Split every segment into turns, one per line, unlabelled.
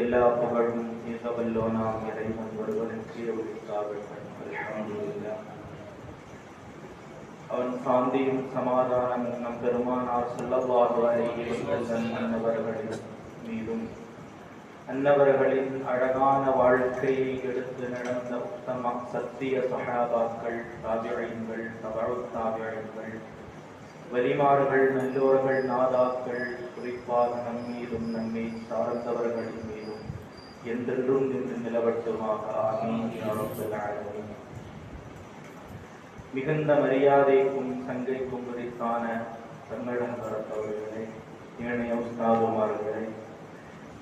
எல்லா புகழும் மிகவல்லோ நாம் இறைவன் ஒருவனுக்கே உரித்தாகட்டும். அல்ஹம்துலில்லாஹ். அவன் சாந்தியும் சமாதானமும் நம் பெருமானார் ஸல்லல்லாஹு அலைஹி வஸல்லம் அன்னவர்களின் மீதும் அன்னவர்களின் அழகான வாழ்க்கையை எடுத்து நடந்த உத்தம சத்திய சஹாபாக்கள், தாபிஈன்கள், தபஉத் தாபிஈன்கள், வலிமார்கள், நல்லோர்கள், நாதாக்கள், குறிப்பாக நம் மீதும் நம்மை சார்ந்தவர்களின் மீதும் என்றென்றும் நின்று நிலவட்டுமாக. ஆமீன் யா ரப்பல் ஆலமீன். மிகுந்த மரியாதைக்கும் சங்கைக்கும் உரித்தான தன்னிடம் பரத்தவர்களே, ஏனைய உஸ்தாதுமார்களே,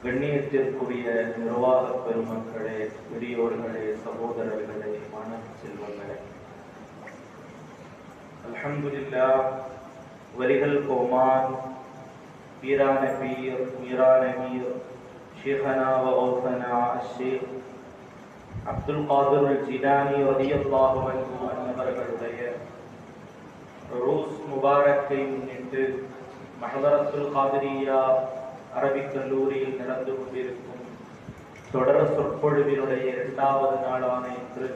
கண்ணியத்திற்குரிய நிர்வாக பெருமக்களே, பெரியோர்களே, சகோதரர்களே, மாணவ செல்வங்களே, அல்ஹம்துலில்லாஹ். வலிகள் கோமான், பீரான பீர், மீரான மீர், ஷேഖனா வ கௌசனா அஷ்ஷேக் அப்துல் காதிர் அல் ஜிலானி ரலியல்லாஹு அன்ஹு அன்னவர்களுடைய ரோஸ் முபாரக்கை முன்னிட்டு மஹதரத்துல் காதிரியா அரபிக் கல்லூரியில் நடந்து கொண்டிருக்கும் தொடர் சொற்பொழிவினுடைய 2வது நாளான இன்று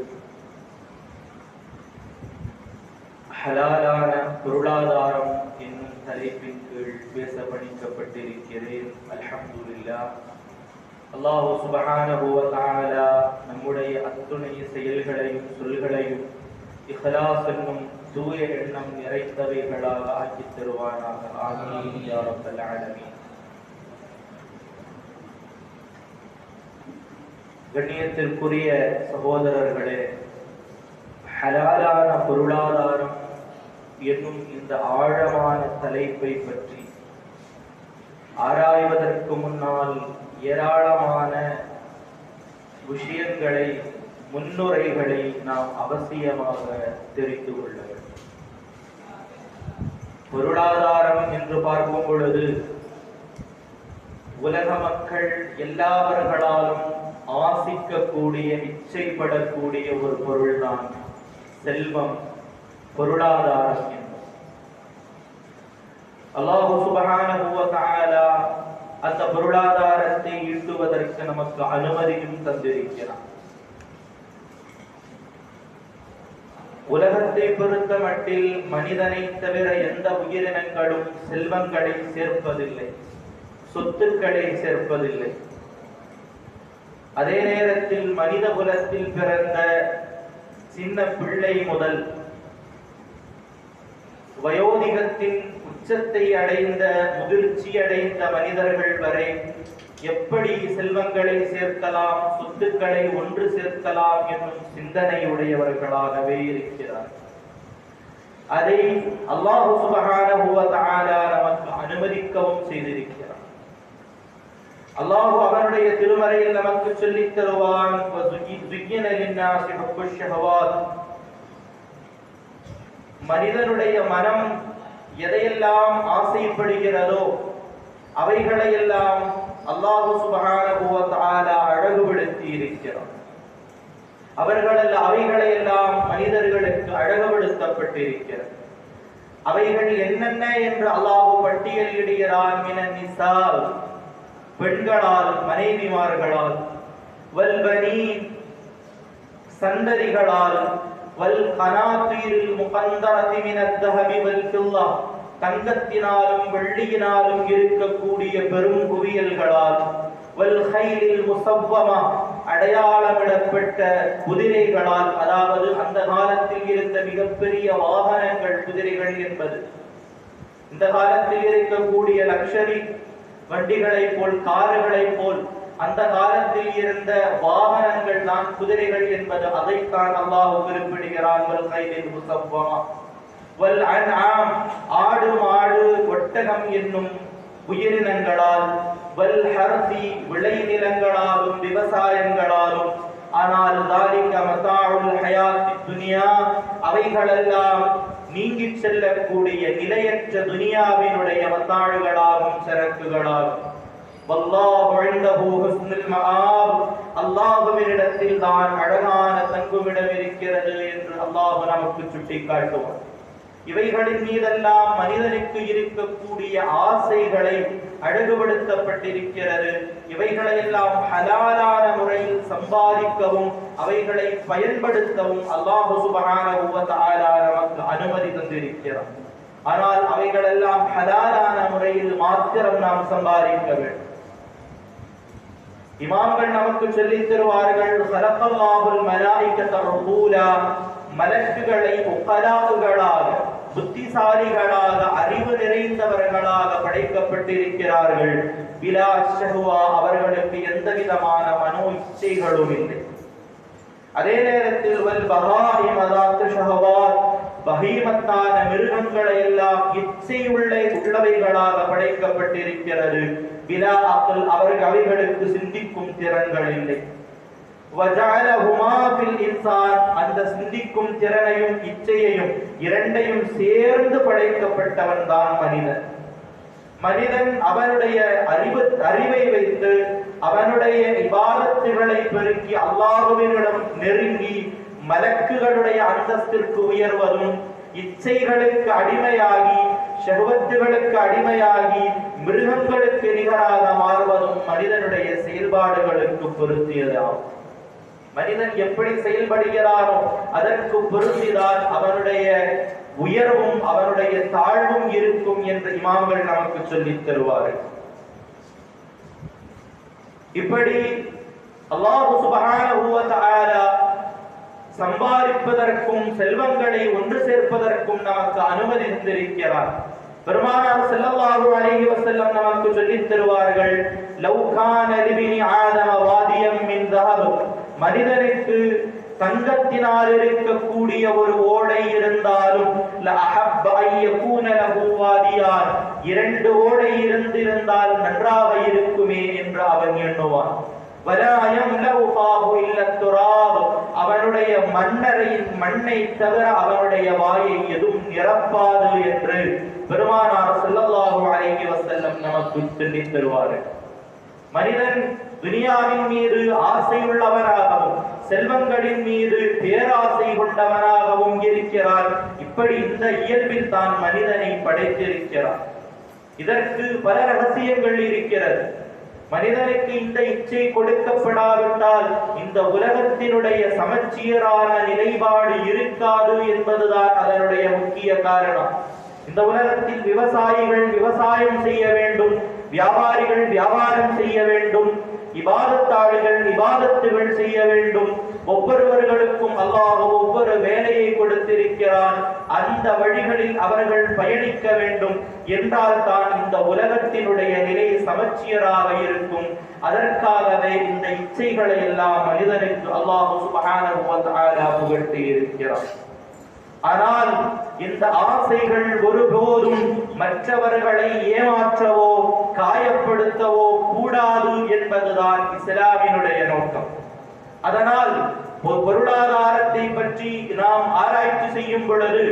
ஹலாலான பொருளாதாரம் என்னும் தலைப்பின் கீழ் பேச பணிக்கப்பட்டிருக்கிறேன். அல்ஹம்துலில்லாஹ். அல்லாஹு சுப்ஹானஹு வ தஆலா நம்முடைய அத்துணை செயல்களையும் சொல்களையும் இஹ்லாஸ் என்னும் தூய எண்ணம் நிறைந்தவைகளாக ஆக்கித் தருவானாக. ஆமீன் யா ரப்பல் ஆலமீன். கண்ணியத்திற்குரிய சகோதரர்களே, ஹலாலான பொருளாதாரம் என்னும் இந்த ஆழமான தலைப்பை பற்றி ஆராய்வதற்கு முன்னால் ஏராளமான விஷயங்களை, முன்னுரைகளை நாம் அவசியமாக தெரிந்து கொள்ள வேண்டும். பொருளாதாரம் என்று பார்க்கும் பொழுது உலக மக்கள் எல்லாவர்களாலும் ஆசிக்கக்கூடிய, இச்சைப்படக்கூடிய ஒரு பொருள்தான் செல்வம், பொருளாதாரம் என்பது. அல்லாஹ் சுப்ஹானஹு வ தஆலா அந்த பொருளாதாரத்தை ஈட்டுவதற்கு நமக்கு அனுமதியும் தந்திருக்கிறார். உலகத்தை பொறுத்த மட்டில் மனிதனை தவிர எந்த உயிரினங்களும் செல்வங்களை சேர்ப்பதில்லை, சொத்துக்களை சேர்ப்பதில்லை. அதே நேரத்தில் மனித குலத்தில் பிறந்த சின்ன பிள்ளை முதல் வயோதிகத்தின் உச்சத்தை அடைந்த, முதிர்ச்சி அடைந்த மனிதர்கள் வரை எப்படி செல்வங்களை சேர்க்கலாம், சொத்துக்களை ஒன்று சேர்க்கலாம் என்னும் சிந்தனை உடையவர்களாகவே இருக்கிறார். அதை அல்லாஹ் சுப்ஹானஹு வ தஆலா நமக்கு அனுமதிக்கவும் செய்திருக்கிறார். அல்லாஹ் அவனுடைய திருமறையில் நமக்கு சொல்லித் தருவான், மனிதனுடைய மனம் எதையெல்லாம் ஆசைப்படுகிறதோ அவைகளையெல்லாம் அல்லாஹ் சுப்ஹானஹு வ தஆலா அழகுபடுத்தி இருக்கிறார். அவைகளையெல்லாம் மனிதர்களுக்கு அழகுபடுத்தப்பட்டிருக்கிறது. அவைகள் என்னென்ன என்று அல்லாஹ் பட்டியலிடுகிறான். மினன் நிசா, பெண்களால், மனைவிமார்களால், வல் பனீன், சந்ததிகளால், வல் கனாதீரில் முகந்தரதி மினத் தஹபி வல் ஃபில்லா, தங்கத்தினாலும் வெள்ளியினாலும் இருக்கக்கூடிய பெரும் குவியல்களால், வல் கைலில் முஸவ்வமா, அடையாளமிடப்பட்ட குதிரைகளால், அதாவது அந்த காலத்தில் இருந்த மிகப்பெரிய வாகனங்கள் குதிரைகள் என்பது. இந்த காலத்தில் இருக்கக்கூடிய லக்ஷரி வண்டிகளை போல், கார்களை போல் அந்த காலத்தில் இருந்த வாகனங்கள் தான் குதிரைகள் என்பது. அதைத்தான் அல்லாஹ் குறிப்பிடுகிறான். வல் கைலில் முஸவ்வமா வல் அன்ஆம், ஆடு மாடு ஒட்டகம் என்னும் உயிரினங்களால், வல் ஹர்தி, விளைநிலங்களாலும் விவசாயங்களாலும். ஆனால் தாலிக மதாஉல் ஹயாத்தித் துன்யா, அவைகளெல்லாம் நீங்கிச் செல்லக்கூடிய நிலையற்ற துனியாவினுடைய மத்தாழ்களாகும், சரக்குகளாகும். வல்லாஹு இன்தஹு ஹுஸ்னுல் மஆப், அல்லாஹ்வினிடத்தில் தான் அழகான தங்குமிடம் இருக்கிறது என்று அல்லாஹ் நமக்கு சுட்டிக்காட்டுவார். இவைகளின் மீதெல்லாம் மனிதனுக்கு இருக்கக்கூடிய ஆசைகளை அழகுபடுத்தப்பட்டிருக்கிறது. இவைகளையெல்லாம் ஹலாலான முறையில் சம்பாதிக்கவும் அவைகளை பயன்படுத்தவும் அல்லாஹ் சுப்ஹானஹு வ தஆலா நமக்கு அனுமதி தந்திருக்கிறார். ஆனால் அவைகளெல்லாம் ஹலாலான முறையில் மாத்திரம் நாம் சம்பாதிக்க வேண்டும். இமாம்கள் நமக்கு சொல்லித் தருவார்கள், ஸலல்லாஹுல் மலாயிகத ரூலா, மலக்குகளை உகலாகளாக, புத்திசாலிகளாக, அறிவு நிறைந்தவர்களாக படைக்கப்பட்டிருக்கிறார்கள். பிலா ஷஹ்வா, அவர்களுக்கு எந்த விதமான மனோ இச்சைகளும் இல்லை. அதே நேரத்தில் வல் பஹாயிம் அதாத்து ஷஹவாத், பஹீமத்தான மிருகங்களை எல்லாம் இச்சை உள்ளவைகளாக படைக்கப்பட்டிருக்கிறது. பிலா அக்ல், அவைகளுக்கு சிந்திக்கும் திறன்கள் இல்லை. வஜஅலஹுமா ஃபில் இன்சான், அந்த சிந்திக்கும் திறனையும் இச்சையையும் இரண்டையும் சேர்ந்து படைக்கப்பட்டவன் தான் மனிதன். மனிதன் அவனுடைய அறிவை வைத்து அவனுடைய இபாதத்துகளை பெருக்கி அல்லாஹ்விடம் நெருங்கி மலக்குகளுடைய அந்தஸ்திற்கு உயர்வதும், இச்சைகளுக்கு அடிமையாகி ஷஹ்வத்துகளுக்கு அடிமையாகி மிருகங்களுக்கு நிகராக மாறுவதும் மனிதனுடைய செயல்பாடுகளுக்கு பொருந்தியதாகும். மனிதன் எப்படி செயல்படுகிறானோ அதற்கு பொருந்திதான் அவனுடைய உயர்வும் அவனுடைய தாழ்வும் இருக்கும் என்று இமாம்கள் நமக்கு சொல்லித் தருவார்கள். இப்படி அல்லாஹ் சுப்ஹானஹு வ தஆலா சம்பாதிப்பதற்கும் செல்வங்களை ஒன்று சேர்ப்பதற்கும் நமக்கு அனுமதி தந்திருக்கிறார். பெருமானார் ஸல்லல்லாஹு அலைஹி வஸல்லம் நமக்கு சொல்லித் தருவார்கள், லவ் கான லிபினி ஆதம வாதியம் மின் தஹப், மனிதனுக்கு தங்கத்தினால் இருக்கக்கூடிய ஒரு ஓடை இருந்தாலும் லஅஹப்ப அய்யகூன லஹு வாதியான், இரண்டு ஓடை இருந்திருந்தால் நன்றாக இருக்குமே என்று அவன் எண்ணுவான். வலா யம்லஉ ஃபாஹு இல்ல துராப், அவனுடைய மண்ணை தவிர அவனுடைய வாயை எதுவும் நிரப்பாது என்று பெருமானார் ஸல்லல்லாஹு அலைஹி வஸல்லம் நமக்கு சொல்லித் தருவார்கள். மனிதன் துனியாவின் மீது ஆசையுள்ளவனாகவும் செல்வங்களின் மீது பேராசை கொண்டவனாகவும் இருக்கிறார். இப்படி இந்த இயல்பில் தான் மனிதனை படைத்திருக்கிறார். இதற்கு பல ரகசியங்கள் இருக்கிறது. மனிதனுக்கு இந்த இச்சை கொடுக்கப்படாவிட்டால் இந்த உலகத்தினுடைய சமச்சீரான நிலைப்பாடு இருக்காது என்பதுதான் அதனுடைய முக்கிய காரணம். இந்த உலகத்தில் விவசாயிகள் விவசாயம் செய்ய வேண்டும், வியாபாரிகள் வியாபாரம் செய்ய வேண்டும், இபாதத்தாளிகள் இபாதத்துகள் செய்ய வேண்டும். ஒவ்வொருவர்களுக்கும் அல்லாஹ் ஒவ்வொரு வேலையை கொடுத்திருக்கிறான். அந்த வழிகளில் அவர்கள் பயணிக்க வேண்டும் என்றால் தான் இந்த உலகத்தினுடைய நிலை சமச்சீராக இருக்கும். அதற்காகவே இந்த இச்சைகளை எல்லாம் மனிதனுக்கு அல்லாஹ் சுப்ஹானஹு வ தஆலா புகட்டி இருக்கிறான். ஆனால் இந்த ஆசைகள் ஒருபோதும் மற்றவர்களை ஏமாற்றவோ காயப்படுத்தவோ கூடாது என்பதுதான் இஸ்லாமினுடைய நோக்கம். அதனால் பொருளாதாரத்தை பற்றி நாம் ஆராய்ச்சி செய்யும் பொழுது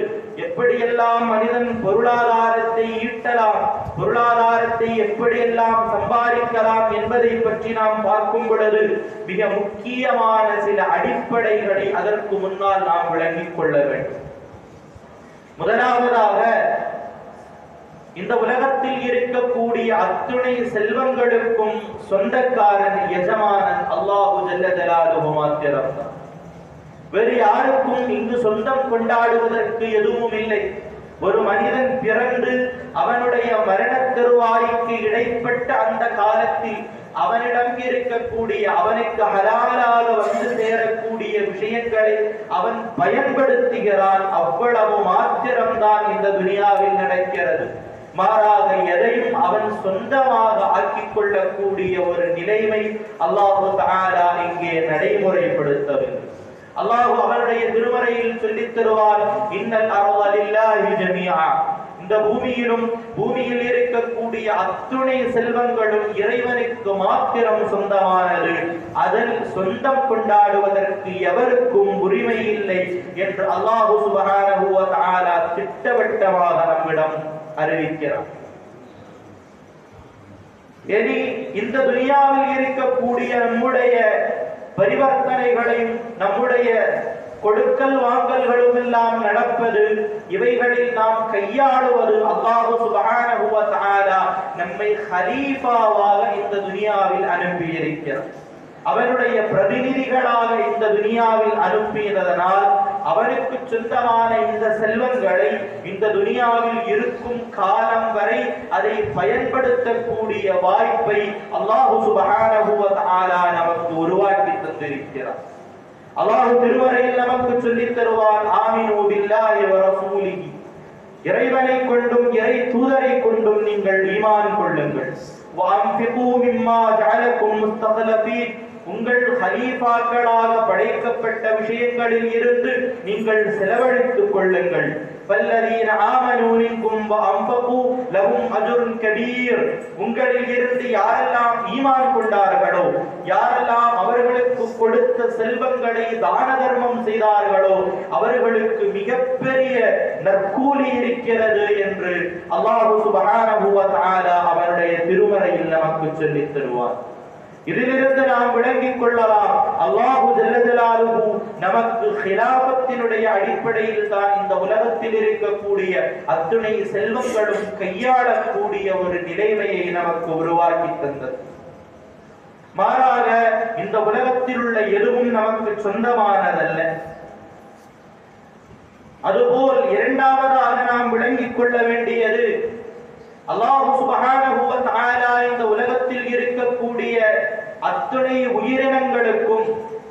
எப்படியெல்லாம் மனிதன் பொருளாதாரத்தை ஈட்டலாம், பொருளாதாரத்தை எப்படியெல்லாம் சம்பாதிக்கலாம் என்பதை பற்றி நாம் பார்க்கும் பொழுது மிக முக்கியமான சில அடிப்படைகளை அதற்கு முன்னால் நாம் விளங்கிக் கொள்ள வேண்டும். முதலாவதாக, இந்த உலகத்தில் இருக்கக்கூடிய அத்துணை செல்வங்களுக்கும் சொந்தக்காரன் எஜமானன் அல்லாஹு ஜல்ல ஜலாலுஹு மாத்திரம்தான். வேறு யாருக்கும் இங்கு சொந்தம் கொண்டாடுவதற்கு எதுவும் இல்லை. ஒரு மனிதன் பிறந்து அவனுடைய மரண தருவாய்க்கு இடைப்பட்ட அந்த காலத்தில் அவனிடம் இருக்கக்கூடிய அவனுக்கு ஹலாலாக வந்து சேரக்கூடிய விஷயங்களை அவன் பயன்படுத்துகிறான். அவ்வளவு மாத்திரம்தான் இந்த துனியாவில் நடக்கிறது. மாறாக எதையும் அவன் சொந்தமாக ஆக்கிக் கொள்ளக்கூடிய ஒரு நிலைமை அல்லாஹு தஆலா இங்கே நடைமுறைப்படுத்தவில்லை. அல்லாஹ் அவருடைய திருமறையில் சொல்லித் தருவார், இன்னல் அர்த லில்லாஹி ஜமீஆ, இந்த பூமியில் இருக்கக்கூடிய அத்துணை செல்வங்களும் இறைவனுக்கு மாத்திரம் சொந்தமானது. அதில் சொந்தம் கொண்டாடுவதற்கு எவருக்கும் உரிமை இல்லை என்று அல்லாஹ் சுப்ஹானஹு வ தஆலா திட்டவட்டமாக நம்மிடம் அறிவிக்கிறார். இனி இந்த துனியாவில் இருக்கக்கூடிய நம்முடைய பரிவர்த்தனைகளையும் நம்முடைய கொடுக்கல் வாங்கல்களும் எல்லாம் நடப்பது, இவைகளில் நாம் கையாளுவது, அல்லாஹ் சுப்ஹானஹு வ தஆலா நம்மை ஹலீஃபாவாக இந்த துனியாவில் அனுப்பியிருக்கிறார். அவனுடைய பிரதிநிதிகளாக இந்த துனியாவில் அனுப்பியதனால் அவனுக்கு சொந்தமான இந்த செல்வங்களை இந்த துனியாவில் இருக்கும் காலம் வரை அதை பயன்படுத்தக்கூடிய வாய்ப்பை அல்லாஹ் சுப்ஹானஹு வ தஆலா நமக்கு உருவாக்கி தந்திருக்கிறார். அல்லாஹ் திருமறையில் நமக்கு சொல்லித் தருவான், ஆமினு பில்லாஹி வ ரசூலிஹி, இறைவனை கொண்டும் இறை தூதரை கொண்டும் நீங்கள் ஈமான் கொள்ளுங்கள். வஅன்ஃபிகு மிம்மா ஜஅலகும் முஸ்தக்லஃபீன், உங்கள் ஹலீஃபாக்களாக படைக்கப்பட்ட விஷயங்களில் இருந்து நீங்கள் செலவழித்துக் கொள்ளுங்கள். வல்லதீன ஆமனூ மின்கும் வஅன்ஃபகு லஹும் அஜ்ருன் கபீர், உங்களில் இருந்து யாரெல்லாம் ஈமான் கொண்டார்களோ, யாரெல்லாம் அவர்களுக்கு கொடுத்த செல்வங்களை தான தர்மம் செய்தார்களோ அவர்களுக்கு மிகப்பெரிய நற்கூலி இருக்கிறது என்று அல்லாஹ் சுப்ஹானஹு வ தஆலா அவருடைய திருமறையில் நமக்கு சொல்லித் தருவார். இதிலிருந்து நாம் விளங்கிக் கொள்ளலாம், அல்லாஹு ஜல்ல ஜலாலுஹு நமக்கு ஹிலாஃபத்தினுடைய அடிப்படையில் தான் இந்த உலகத்தில் இருக்கக்கூடிய அத்துணை செல்வங்களும் கையாளக்கூடிய ஒரு நிலைமையை நமக்கு உருவாக்கி தந்தது. மாறாக இந்த உலகத்தில் உள்ள எதுவும் நமக்கு சொந்தமானதல்ல. அதுபோல் இரண்டாவதாக நாம் விளங்கிக் கொள்ள வேண்டியது, அல்லாஹ் சுப்ஹானஹு வ தஆலா இந்த உலகத்தில் இருக்கக்கூடிய அத்துணை உயிரினங்களுக்கும்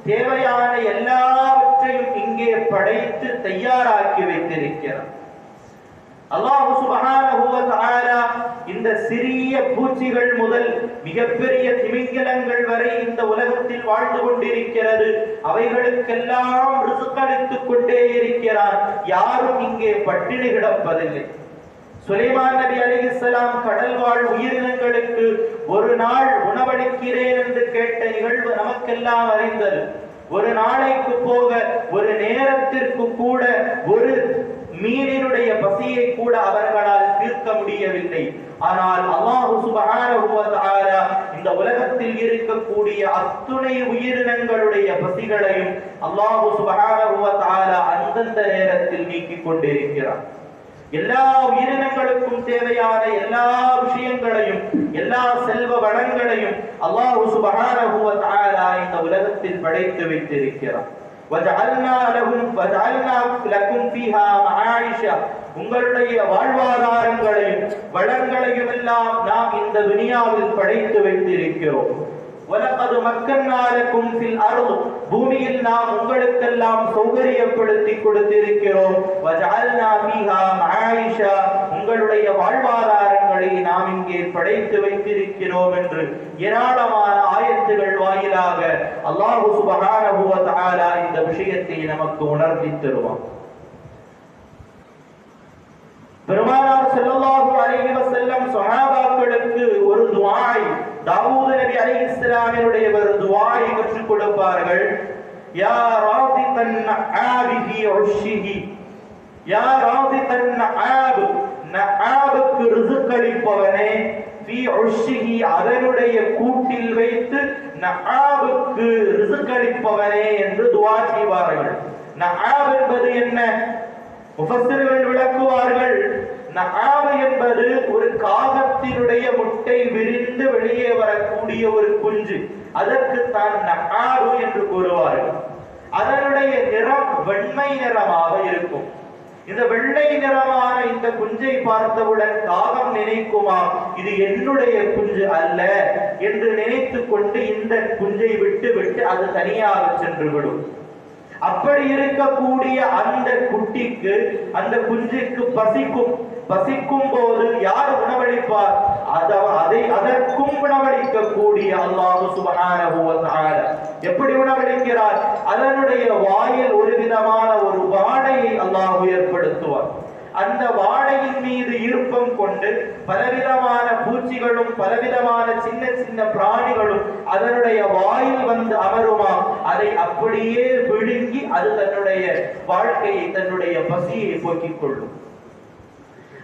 தேவையான எல்லாவற்றையும் இங்கே படைத்து தயாராக்கி வைத்திருக்கிறார். அல்லாஹ் சுப்ஹானஹு வ தஆலா இந்த சிறிய பூச்சிகள் முதல் மிகப்பெரிய திமிங்கலங்கள் வரை இந்த உலகத்தில் வாழ்ந்து கொண்டிருக்கிறது. அவைகளுக்கெல்லாம் ரிஸ்க் அளித்துக் கொண்டே இருக்கிறார். யாரும் இங்கே பட்டினி கிடப்பதில்லை. சுலைமான் நபி அலைஹிஸ்ஸலாம் கடல் வாழ் உயிரினங்களுக்கு ஒரு நாள் உணவளிக்கிறேன் என்று கேட்ட நிகழ்வு நமக்கெல்லாம் அறிந்தது. ஒரு நாளைக்கு போக ஒரு நேரத்திற்கு கூட ஒரு மீனினுடைய பசியை கூட அவர்களால் தீர்க்க முடியவில்லை. ஆனால் அல்லாஹ் சுப்ஹானஹு வ தஆலா இந்த உலகத்தில் இருக்கக்கூடிய அத்துணை உயிரினங்களுடைய பசிகளையும் அல்லாஹ் சுப்ஹானஹு வ தஆலா அந்தந்த நேரத்தில் நீக்கிக் கொண்டிருக்கிறார். எல்லா உயிரினங்களுக்கும் தேவையான எல்லா விஷயங்களையும் எல்லா செல்வ வளங்களையும் அல்லாஹ் சுப்ஹானஹு வ தஆலா இந்த உலகத்தில் படைத்து வைத்திருக்கிறார். வஜஅல்னா லகும் ஃபீஹா மஆயிஷா, உங்களுடைய வாழ்வாதாரங்களையும் வளங்களையும் எல்லாம் நாம் இந்த துனியாவில் படைத்து வைத்திருக்கிறோம். வலகத் மக்கன்னா லகும் ஃபில் அர்த், பூமியில் நாம் உங்களுக்கெல்லாம் சௌகரியப்படுத்தி கொடுத்திருக்கிறோம். வஜஅல்னா ஃபீஹா மஆயிஷா, உங்களுடைய வாழ்வாதாரங்களை நாம் இங்கே படைத்து வைத்திருக்கிறோம் என்று ஏராளமான ஆயத்துகள் வாயிலாக அல்லாஹ் சுப்ஹானஹு வ தஆலா இந்த விஷயத்தை நமக்கு உணர்த்தி தருவான். பெருமானார் ஸல்லல்லாஹு அலைஹி வஸல்லம் சஹாபாக்களுக்கு ஒரு துஆஐ, தாவூத் நபி அலைஹிஸ்ஸலாமினுடைய ஒரு துஆஐ கற்றுக் கொடுப்பார்கள். யா ராதிதன் நஆபி ஃபீ உஷ்ஷிஹி, யா ராதிதன் நஆப், நஆபுக்கு ரிஸ்க் அளிப்பவனே, ஃபீ உஷ்ஷிஹி, அதனுடைய கூட்டில் வைத்து நஆபுக்கு ரிஸ்க் அளிப்பவனே என்று துஆ செய்வார்கள். நஆப் என்பது என்ன? முஃபஸ்ஸிர்கள் விளக்குவார்கள், நஆப் என்பது ஒரு காகத்தினுடைய முட்டை விரிந்து வெளியே வரக்கூடிய ஒரு குஞ்சு, அதற்கு தான் நஆப் என்று கூறுவார்கள். அதனுடைய நிறம் வெண்மை நிறமாக இருக்கும். இந்த வெள்ளை நிறமான இந்த குஞ்சை பார்த்தவுடன் காகம் நினைக்குமா, இது என்னுடைய குஞ்சு அல்ல என்று நினைத்துக் கொண்டு இந்த குஞ்சை விட்டு விட்டு அது தனியாக சென்று விடும். அப்படி இருக்கக்கூடிய அந்த குட்டிக்கு, அந்த குஞ்சுக்கு பசிக்கும் போது யார் உணவளிப்பார்? அதற்கும் உணவளிக்கக்கூடிய அல்லாஹ் சுப்ஹானஹு வ தஆலா எப்படி உணவளிக்கிறார்? அதனுடைய வாயில் ஒரு விதமான ஒரு வாடையை அல்லாஹ் ஏற்படுத்துவார். அந்த வாடையின் மீது ஈர்ப்பம் கொண்டு பலவிதமான பூச்சிகளும் பலவிதமான சின்ன சின்ன பிராணிகளும் அதனுடைய வாயில் வந்து அமருமா, அதை அப்படியே விழுங்கி அது தன்னுடைய வாழ்க்கையை, தன்னுடைய பசியை போக்கிக் கொள்ளும்.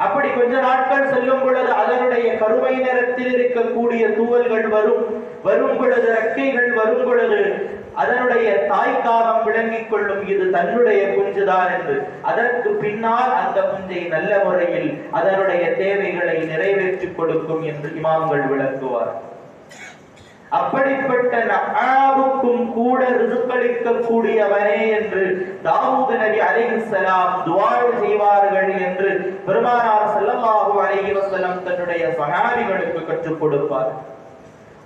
அப்படி கொஞ்ச நாட்கள் செல்லும் பொழுது அதனுடைய கருமை நிறத்தில் இருக்கக்கூடிய தூவல்கள் வரும் பொழுது, ரெக்கைகள் வரும் பொழுது அதனுடைய தாய்க்காகம் விளங்கிக் கொள்ளும் இது தன்னுடைய குஞ்சுதான் என்று. அதற்கு பின்னால் அந்த குஞ்சை நல்ல முறையில் அதனுடைய தேவைகளை நிறைவேற்றிக் கொடுக்கும் என்று இமாம்கள் விளக்குவார். அப்படிப்பட்ட நஆபுக்கும் கூட ரிஸ்களிக்க கூடியவனே என்று தாவூத் நபி அலைஹிஸ்ஸலாம் துஆ செய்வார்கள் என்று பெருமானார் ஸல்லல்லாஹு அலைஹி வஸல்லம் தன்னுடைய சஹாபிகளுக்கு கற்றுக் கொடுப்பார்.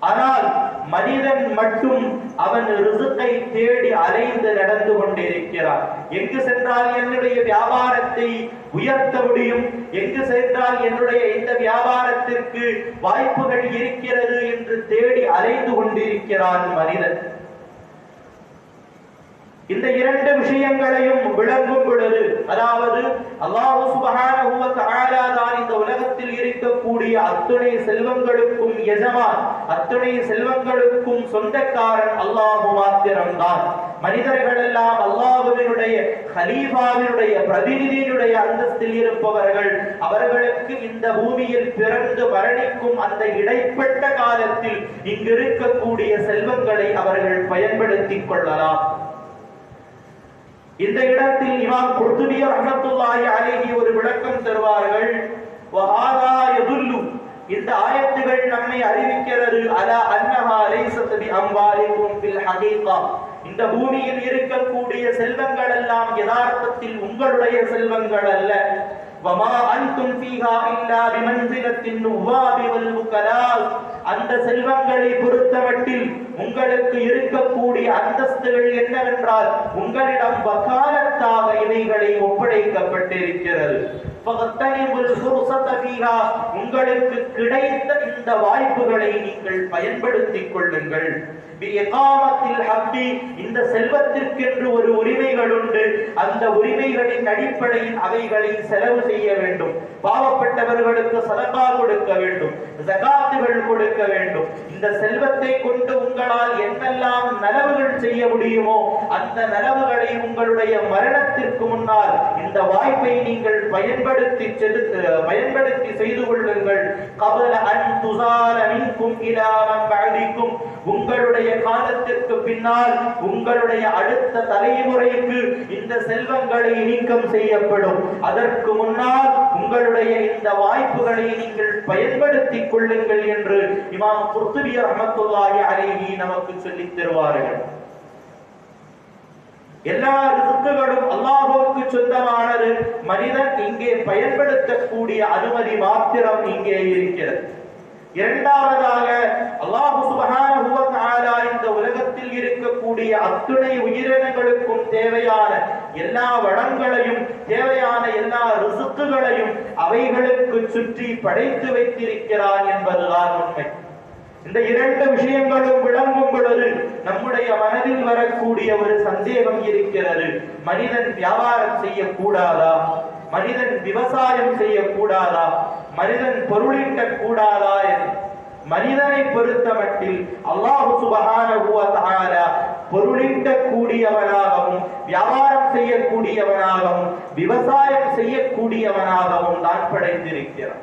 ஆனால் மனிதன் மட்டும் அவன் ரிஸ்கை தேடி அலைந்து நடந்து கொண்டிருக்கிறான். எங்கு சென்றால் என்னுடைய வியாபாரத்தை உயர்த்த முடியும், எங்கு சென்றால் என்னுடைய இந்த வியாபாரத்திற்கு வாய்ப்புகள் இருக்கிறது என்று தேடி அலைந்து கொண்டிருக்கிறான் மனிதன். இந்த இரண்டு விஷயங்களையும் விளங்கும் பொழுது, அதாவது அல்லாஹ் சுப்ஹானஹு வ தஆலா தான் இந்த உலகத்தில் இருக்கக்கூடிய அத்துணை செல்வங்களுக்கும் எஜமான், அத்துணை செல்வங்களுக்கும் சொந்தக்காரன் அல்லாஹ் மாத்திரம்தான். மனிதர்கள் எல்லாம் அல்லாஹ்வினுடைய கலீஃபாவினுடைய பிரதிநிதியினுடைய அந்தஸ்தில் இருப்பவர்கள். அவர்களுக்கு இந்த பூமியில் பிறந்து மரணிக்கும் அந்த இடைப்பட்ட காலத்தில் இங்கு இருக்கக்கூடிய செல்வங்களை அவர்கள் பயன்படுத்திக் கொள்ளலாம். இந்த இடத்தில் இமாம் குர்துபி ரஹ்மத்துல்லாஹி அலைஹி ஒரு விளக்கம் தருவார்கள். வஹாதா யதுல்லு, இந்த ஆயத்துகள் நம்மை அறிவிக்கிறது அலா அன்னஹா லைஸத் பி அம்வாலிக்கும் ஃபில் ஹகீகா, இந்த பூமியில் இருக்கக்கூடிய செல்வங்கள் எல்லாம் யதார்த்தத்தில் உங்களுடைய செல்வங்கள் அல்ல. வமா அன்தும் ஃபீஹா இல்லா பிமன்சிலத்தின் நுவாபி வல் முகலா, அந்த செல்வங்களை பொறுத்தமட்டில் உங்களுக்கு இருக்கக்கூடிய அந்தஸ்துகள் என்னவென்றால் உங்களிடம் வகாலத்தாக இவைகளை ஒப்படைக்கப்பட்டிருக்கிறது. உங்களுக்கு கிடைத்த இந்த வாய்ப்புகளை நீங்கள் பயன்படுத்திக் கொள்ளுங்கள். இந்த செல்வத்திற்கென்று ஒரு உரிமைகள் உண்டு. அந்த உரிமைகளின் அடிப்படையில் அவைகளை செலவு செய்ய வேண்டும். பாவப்பட்டவர்களுக்கு சதகா கொடுக்க வேண்டும், ஜகாத்துகள் கொடுக்க வேண்டும். இந்த செல்வத்தை கொண்டு உங்களால் என்னெல்லாம் நலவுகள் செய்ய முடியுமோ அந்த நலவுகளை உங்களுடைய மரணத்திற்கு முன்னால் இந்த வாய்ப்பை நீங்கள் பயன்படுத்தி செய்து கொள்ளுங்கள். கபல அன் துஸால மின்கும் இலா மன் பஅதிக்கும், உங்களுடைய காலத்திற்கு பின்னால் உங்களுடைய அடுத்த தலைமுறைக்கு இந்த செல்வங்களை நீக்கம் செய்யப்படும். அதற்கு முன்னால் உங்களுடைய இந்த வாய்ப்புகளை நீங்கள் பயன்படுத்திக் கொள்ளுங்கள் என்று இமாம் குர்துபி ரஹ்மத்துல்லாஹி அலைஹி நமக்கு சொல்லித் தருவார்கள். எல்லா ரிஸ்குகளும் அல்லாஹ்வுக்கு சொந்தமானது. மனிதன் இங்கே பயன்படுத்தக்கூடிய அனுமதி மாத்திரம் இங்கே இருக்கிறது. இரண்டாவதாக அல்லாஹ் சுப்ஹானஹு வ தஆலா இந்த உலகத்தில் இருக்கக்கூடிய அத்துணை உயிரினங்களுக்கும் தேவையான எல்லா வளங்களையும் தேவையான எல்லா ரிஸ்குகளையும் அவைகளுக்கு சுற்றி படைத்து வைத்திருக்கிறான் என்பதுதான் உண்மை. இந்த இரண்டு விஷயங்களும் விளங்கும் பொழுது நம்முடைய மனதில் வரக்கூடிய ஒரு சந்தேகம் இருக்கிறது. மனிதன் வியாபாரம் செய்யக்கூடாதா? மனிதன் விவசாயம் செய்யக்கூடாதா? மனிதன் பொருளீட்ட கூடாதா? மனிதனை பொறுத்த மட்டில் அல்லாஹ் சுப்ஹானஹு வ தஆலா பொருளீட்ட கூடியவனாகவும் வியாபாரம் செய்யக்கூடியவனாகவும் விவசாயம் செய்யக்கூடியவனாகவும் தான் படைத்திருக்கிறான்.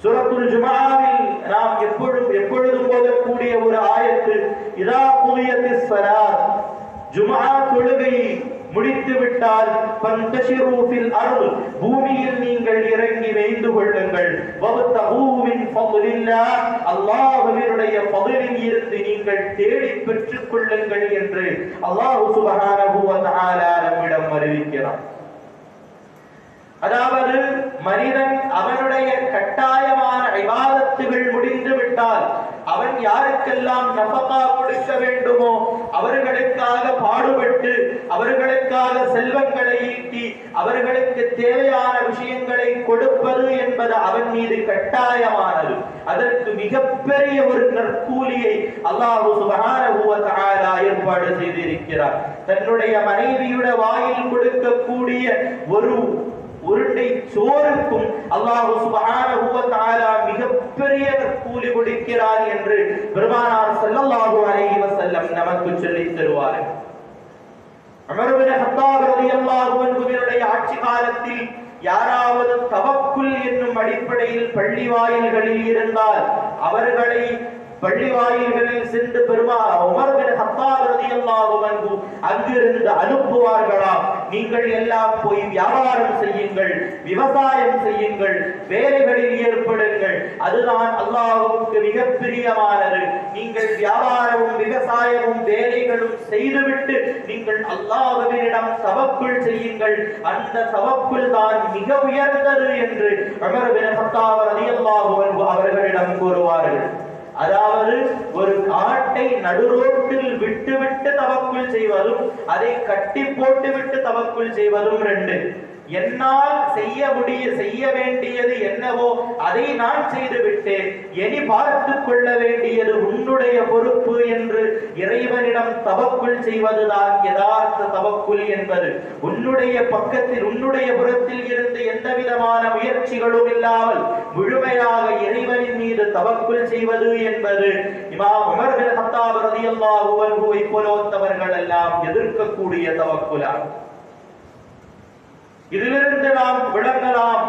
சூரத்துல் ஜும்ஆவில் நாம் எப்பொழுதும் ஓதக்கூடிய ஒரு ஆயத்து, இதா குலியத்திஸ் ஸலாத், ஜும்ஆ தொழுகை முடித்து விட்டால் ஃபந்தஷிரு ஃபில் அர்த், பூமியில் நீங்கள் இறங்கி மேய்ந்து கொள்ளுங்கள். வப்தகூ மின் ஃபضலில்லாஹ், அல்லாஹ்வினுடைய ஃபضலில் இருந்து நீங்கள் தேடி பெற்றுக் கொள்ளுங்கள் என்று அல்லாஹ் சுப்ஹானஹு வ தஆலா நம்மிடம் அறிவிக்கிறார். அதாவது மனிதன் அவனுடைய கட்டாயமான இபாதத்துகள் முடிந்து விட்டால் அவன் யாருக்கெல்லாம் நஃபகா கொடுக்க வேண்டுமோ அவர்களுக்காக பாடுபட்டு அவர்களுக்காக செல்வங்களை ஈட்டி அவர்களுக்கு தேவையான விஷயங்களை கொடுப்பது என்பது அவன் மீது கட்டாயமானது. அதற்கு மிகப்பெரிய ஒரு நற்கூலியை அல்லாஹ் சுப்ஹானஹு வ தஆலா ஏற்பாடு செய்திருக்கிறார். தன்னுடைய மனைவியுடைய வாயில் கொடுக்கக்கூடிய ஒரு உருண்டை சோறுக்கும் அல்லாஹ் சுப்ஹானஹு வ தஆலா மிகப்பெரிய கூலி கொடுக்கிறார் என்று பெருமானார் ஸல்லல்லாஹு அலைஹி வஸல்லம் நமக்கு சொல்லித் தருவார்கள். உமர் இப்னு கத்தாப் রাদিয়াল্লাহு அன்ஹுவினுடைய ஆட்சி காலத்தில் யாராவது தவக்குல் என்னும் அடிப்படையில் பள்ளி வாயில்களில் இருந்தால் அவர்களை பள்ளி வாயில்களில் சென்று உமர் பின் கத்தாப் ரலியல்லாஹு அன்ஹு அங்கிருந்து அனுப்புவார்களாம். நீங்கள் எல்லாம் போய் வியாபாரம் செய்யுங்கள், விவசாயம் செய்யுங்கள், வேலைகளில் ஏற்படுங்கள், அதுதான் அல்லாஹ்வுக்கு மிக பிரியமானது. நீங்கள் வியாபாரமும் விவசாயமும் வேலைகளும் செய்துவிட்டு நீங்கள் அல்லாஹ்விடம் தவக்குல் செய்யுங்கள், அந்த தவக்குல் தான் மிக உயர்ந்தது என்று உமர் பின் கத்தாப் ரலியல்லாஹு அன்ஹு அவர்களிடம் கூறுவார்கள். அதாவது ஒரு ஆட்டை நடுரோட்டில் விட்டுவிட்டு தவக்குல் செய்வதும் அதை கட்டி போட்டு விட்டு தவக்குல் செய்வதும் ரெண்டு. என்னால் செய்ய வேண்டியது என்னவோ அதை நான் செய்து விட்டேன், இனி பார்த்து கொள்ள வேண்டியது உன்னுடைய பொறுப்பு என்று இறைவனிடம் தவக்குல் செய்வதுதான் யதார்த்த தவக்குல் என்பது. உன்னுடைய பக்கத்தில் உன்னுடைய புறத்தில் இருந்து எந்த விதமான முயற்சிகளும் இல்லாமல் முழுமையாக இறைவனின் மீது தவக்குல் செய்வது என்பது இமாம் உமர் பின் கத்தாப் ரலியல்லாஹு அன்ஹுவை போலவர்கள் எல்லாம் எதிர்க்கக்கூடிய தவக்குலாகும். இதிலிருந்து நாம் விளங்கலாம்,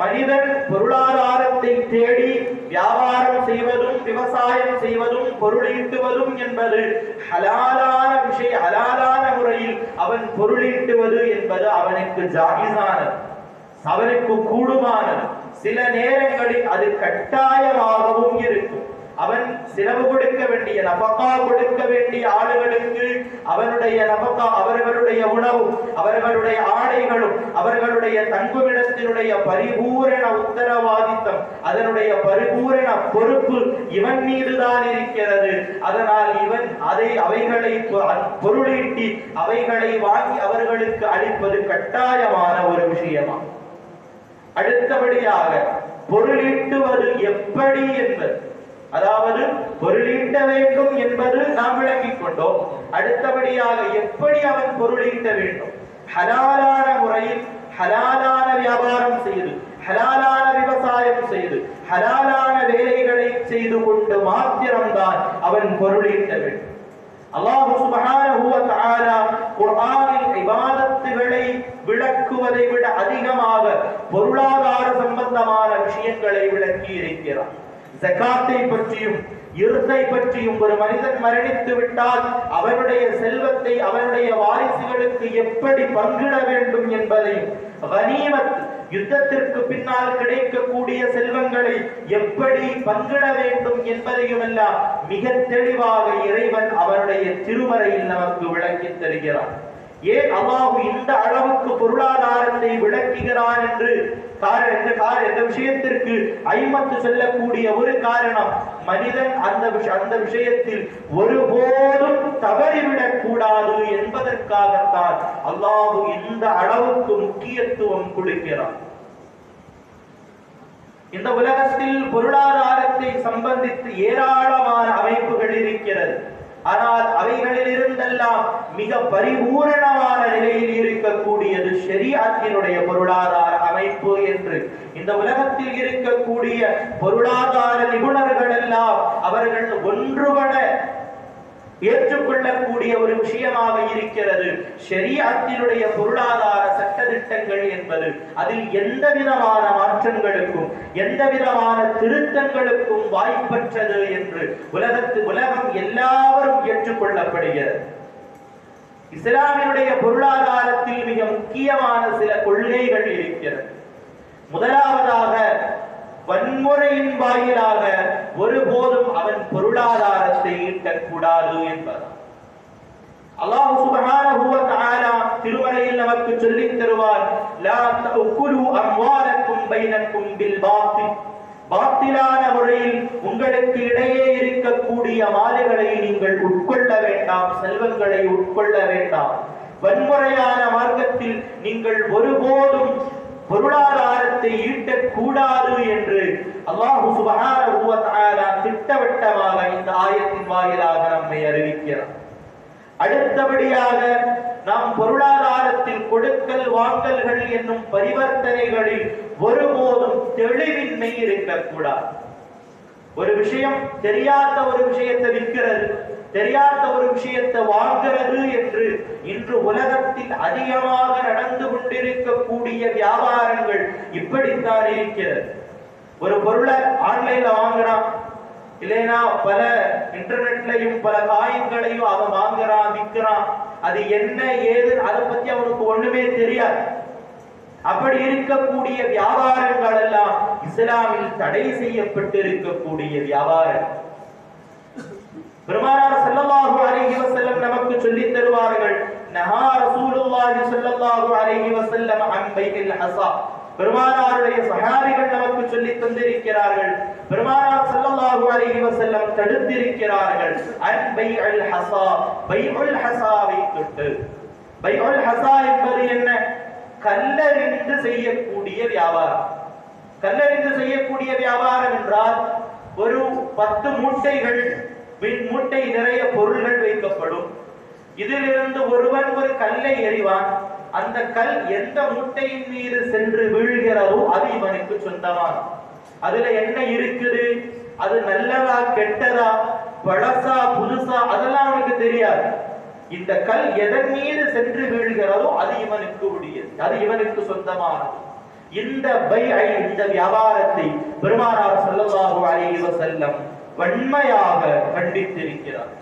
மனிதன் பொருளாதாரத்தை தேடி வியாபாரம் செய்வதும் விவசாயம் செய்வதும் பொருளீட்டுவதும் என்பது ஹலாலான விஷயம். ஹலாலான முறையில் அவன் பொருளீட்டுவது என்பது அவனுக்கு ஜாயிஸானது, அவனுக்கு கூடுமானது. சில நேரங்களில் அது கட்டாயமாகவும் இருக்கும். அவன் செலவு கொடுக்க வேண்டிய நபகா கொடுக்க வேண்டிய ஆளுகளுக்கு அவனுடைய நபகா, அவர்களுடைய உணவும் அவர்களுடைய ஆடைகளும் அவர்களுடைய தங்குமிடத்தினுடைய பரிபூரண உத்தரவாதித்தம், அதனுடைய பரிபூரண பொறுப்பு இவன் மீதுதான் இருக்கிறது. அதனால் இவன் அவைகளை பொருளீட்டி அவைகளை வாங்கி அவர்களுக்கு அளிப்பது கட்டாயமான ஒரு விஷயமா. அடுத்தபடியாக பொருளீட்டுவது எப்படி என்பது, அதாவது பொருளீட்ட வேண்டும் என்பது நாம் விளங்கிக் கொண்டோம். அடுத்தபடியாக எப்படி அவன் பொருளீட்ட வேண்டும்? ஹலாலான முறையில் ஹலாலான வியாபாரம் செய்து, ஹலாலான விவசாயம் செய்து, ஹலாலான வேலைகளை செய்து கொண்டு மாத்திரம்தான் அவன் பொருளீட்ட வேண்டும். அல்லாஹ் சுப்ஹானஹு வ தஆலா குர்ஆனில் இபாதத்துகளை விளக்குவதை விட அதிகமாக பொருளாதார சம்பந்தமான விஷயங்களை விளக்கி இருக்கிறார். ஜகாத்தை பற்றியும் இர்தை பற்றியும், ஒரு மனிதன் மரணித்து விட்டால் அவனுடைய செல்வத்தை அவனுடைய வாரிசுகளுக்கு எப்படி பங்கிட வேண்டும் என்பதையும், கனீமத் யுத்தத்திற்கு பின்னால் கிடைக்கக்கூடிய செல்வங்களை எப்படி பங்கிட வேண்டும் என்பதையும் எல்லாம் மிக தெளிவாக இறைவன் அவருடைய திருமறையில் நமக்கு விளக்கித் தருகிறார். ஏன் அல்லாஹ் இந்த அளவுக்கு பொருளாதாரத்தை விளக்குகிறான் என்று இந்த விஷயத்திற்கு ஐமத்து செல்லக்கூடிய ஒரு காரணம், மனிதன் அந்த விஷயத்தில் ஒருபோதும் தவறிவிடக் கூடாது என்பதற்காகத்தான் அல்லாஹ் இந்த அளவுக்கு முக்கியத்துவம் கொடுக்கிறான். இந்த உலகத்தில் பொருளாதாரத்தை சம்பந்தித்து ஏராளமான அமைப்புகள் இருக்கிறது. ஆனால் அவைகளில் இருந்தெல்லாம் மிக பரிபூரணமான நிலையில் இருக்கக்கூடியது ஷரீஅத்தினுடைய பொருளாதார அமைப்பு என்று இந்த உலகத்தில் இருக்கக்கூடிய பொருளாதார நிபுணர்கள் எல்லாம் அவர்கள் ஒன்றுபட ஏற்றுக்கொள்ளக்கூடிய ஒரு விஷயமாக இருக்கிறது. ஷரீஅத்தினுடைய பொருளாதார சட்டதிட்டங்கள் என்பது அதில் எந்த விதமான மாற்றங்களுக்கும் எந்த விதமான திருத்தங்களுக்கும் வாய்ப்பற்றது என்று உலகம் எல்லாரும் ஏற்றுக்கொள்ளப்படுகிறது. இஸ்லாமினுடைய பொருளாதாரத்தில் மிக முக்கியமான சில கொள்கைகள் இருக்கிறது. முதலாவதாக, வன்முறையின் வாயிலாக ஒருபோதும் அவன் பொருளாதாரத்தை ஈட்டக்கூடாது என்பது. அல்லாஹ் சுப்ஹானஹு வ தஆலா திருமறையில் நமக்கு சொல்லித் தருவார், லா தஅக்குலு அம்வாலக்கும் பைனக்கும் பில் பாத்தில். பாத்திலான முறையில் உங்களுக்கு இடையே இருக்கக்கூடிய மாலைகளை நீங்கள் உட்கொள்ள வேண்டாம், செல்வங்களை உட்கொள்ள வேண்டாம். வன்முறையான மார்க்கத்தில் நீங்கள் ஒருபோதும் பொருளாதாரத்தை ஈட்டக்கூடாது என்று அல்லாஹ் சுப்ஹானஹு வ தஆலா திட்டவட்டமாக இந்த ஆயத்தின் வாயிலாக நம்மை அறிவிக்கிறார். அடுத்தபடியாக, நாம் பொருளாதாரத்தில் கொடுக்கல் வாங்கல்கள் என்னும் பரிவர்த்தனைகளில் ஒருபோதும் தெளிவின்மை இருக்கக்கூடாது. ஒரு விஷயம் தெரியாத ஒரு விஷயத்தை விற்கிறது, தெரியாத ஒரு விஷயத்தை வாங்குறது என்று இன்று உலகத்தில் அதிகமாக நடந்து கொண்டிருக்கக்கூடிய வியாபாரங்கள் இப்படித்தான் இருக்கிறது. ஒரு பொருளை ஆன்லைன்ல வாங்குறான், இல்லைன்னா பல இன்டர்நெட்லையும் பல காயின்களையும் அவன் வாங்குறான், விற்கிறான். அது என்ன ஏது அதை பத்தி அவனுக்கு ஒண்ணுமே தெரியாது. அப்படி இருக்கக்கூடிய வியாபாரங்கள் எல்லாம் இஸ்லாமில் தடை செய்யப்பட்டிருக்கக்கூடிய வியாபாரம். பெருமானார் ஸல்லல்லாஹு அலைஹி வஸல்லம் நமக்கு சொல்லி தருவார்கள், நஹா ரசூலுல்லாஹி ஸல்லல்லாஹு அலைஹி வஸல்லம் அன் பைஇல் ஹஸா. பெருமானாருடைய சஹாபிகள் நமக்கு சொல்லி தந்திருக்கிறார்கள், பெருமானார் ஸல்லல்லாஹு அலைஹி வஸல்லம் தடுத்திருக்கிறார்கள் அன் பைஇல் ஹஸா, பைஉல் ஹஸாவை தொட்டு. பைஉல் ஹஸா என்பது என்ன? கல்லறிந்து செய்யக்கூடிய வியாபாரம். கல்லறிந்து செய்யக்கூடிய வியாபாரம் என்றால் ஒரு 10 மூட்டைகள், மூட்டை நிறைய பொருள்கள் வைக்கப்படும். இதிலிருந்து ஒருவன் ஒரு கல்லை எறிவான். அந்த கல் எந்த மூட்டையின் மீது சென்று வீழ்கிறதோ அது இவனுக்கு சொந்தமான. அதுல என்ன இருக்குது, அது நல்லதா கெட்டதா, பழசா புதுசா, அதெல்லாம் அவனுக்கு தெரியாது. இந்த கல் எதன் மீது சென்று வீழ்கிறதோ அது இவனுக்கு உடையது, அது இவனுக்கு சொந்தமானது. இந்த பைஅ, இந்த வியாபாரத்தை பெருமானார் ஸல்லல்லாஹு அலைஹி வஸல்லம் வன்மையாக கண்டித்திருக்கிறார்.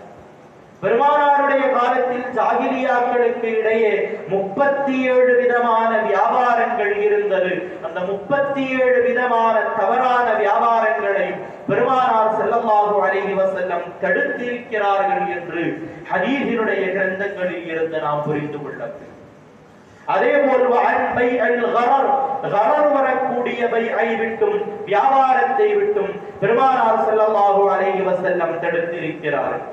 பெருமானாருடைய காலத்தில் ஜாகிலியாக்களுக்கு இடையே 37 விதமான வியாபாரங்கள் இருந்தது. அந்த 37 விதமான தவறான வியாபாரங்களையும் பெருமானார் ஸல்லல்லாஹு அலைஹி வஸல்லம் தடுத்திருக்கிறார்கள் என்று ஹதீஸினுடைய கிரந்தங்களில் இருந்து நாம் புரிந்து கொள்ள வேண்டும். அதே போல் கரர் வரக்கூடிய பைஐ விட்டும், வியாபாரத்தை விட்டும் பெருமானார் ஸல்லல்லாஹு அலைஹி வஸல்லம் தடுத்திருக்கிறார்கள்.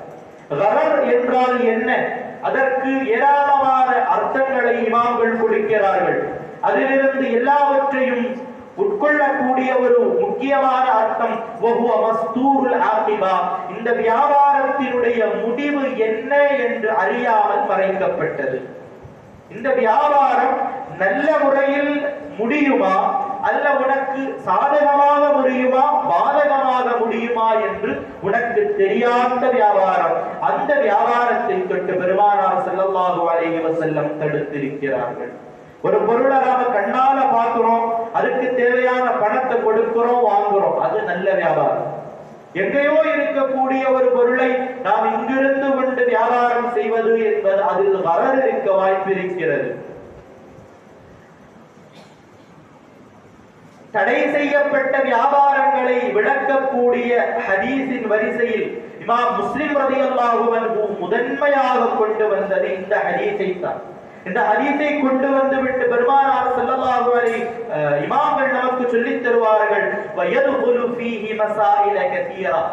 கரர் என்றால் என்ன? அதற்கு ஏராளமான அர்த்தங்களை இமாம்கள் கொடுக்கிறார்கள். அதிலிருந்து எல்லாவற்றையும் உட்கொள்ளக்கூடிய ஒரு முக்கியமான அர்த்தம் வஹுவ மஸ்தூருல் ஆகிபா, இந்த வியாபாரத்தினுடைய முடிவு என்ன என்று அறியாமல் மறைக்கப்பட்டது. இந்த வியாபாரம் நல்ல முறையில் முடியுமா, அல்ல உனக்கு சாதகமாக முடியுமா, பாதகமாக முடியுமா என்று உனக்கு தெரியாத வியாபாரம். அந்த வியாபாரத்தை தொட்டு பெருமானார் ஸல்லல்லாஹு அலைஹி வஸல்லம் தடுத்திருக்கிறார்கள். ஒரு பொருளை நாம கண்ணால பார்க்கிறோம், அதுக்கு தேவையான பணத்தை கொடுக்கிறோம், வாங்குறோம், அது நல்ல வியாபாரம். எங்கேயோ இருக்கக்கூடிய ஒரு பொருளை நாம் இங்கிருந்து கொண்டு வியாபாரம் செய்வது என்பது அதில் கரர் இருக்க வாய்ப்பு இருக்கிறது. தடை செய்யப்பட்ட வியாபாரங்களை விளக்கக்கூடிய ஹதீஸின் வரிசையில் இமாம் முஸ்லிம் ரலியல்லாஹு அன்ஹு முதன்மையாக கொண்டு வந்தது இந்த ஹதீஸை தான். இந்த ஹதீஸை கொண்டு வந்து விட்டு பெருமானார் ஸல்லல்லாஹு அலைஹி இமாம்கள் நமக்கு சொல்லித் தருவார்கள், வயதுகுலு ஃபீஹி மசாயில கதீரா.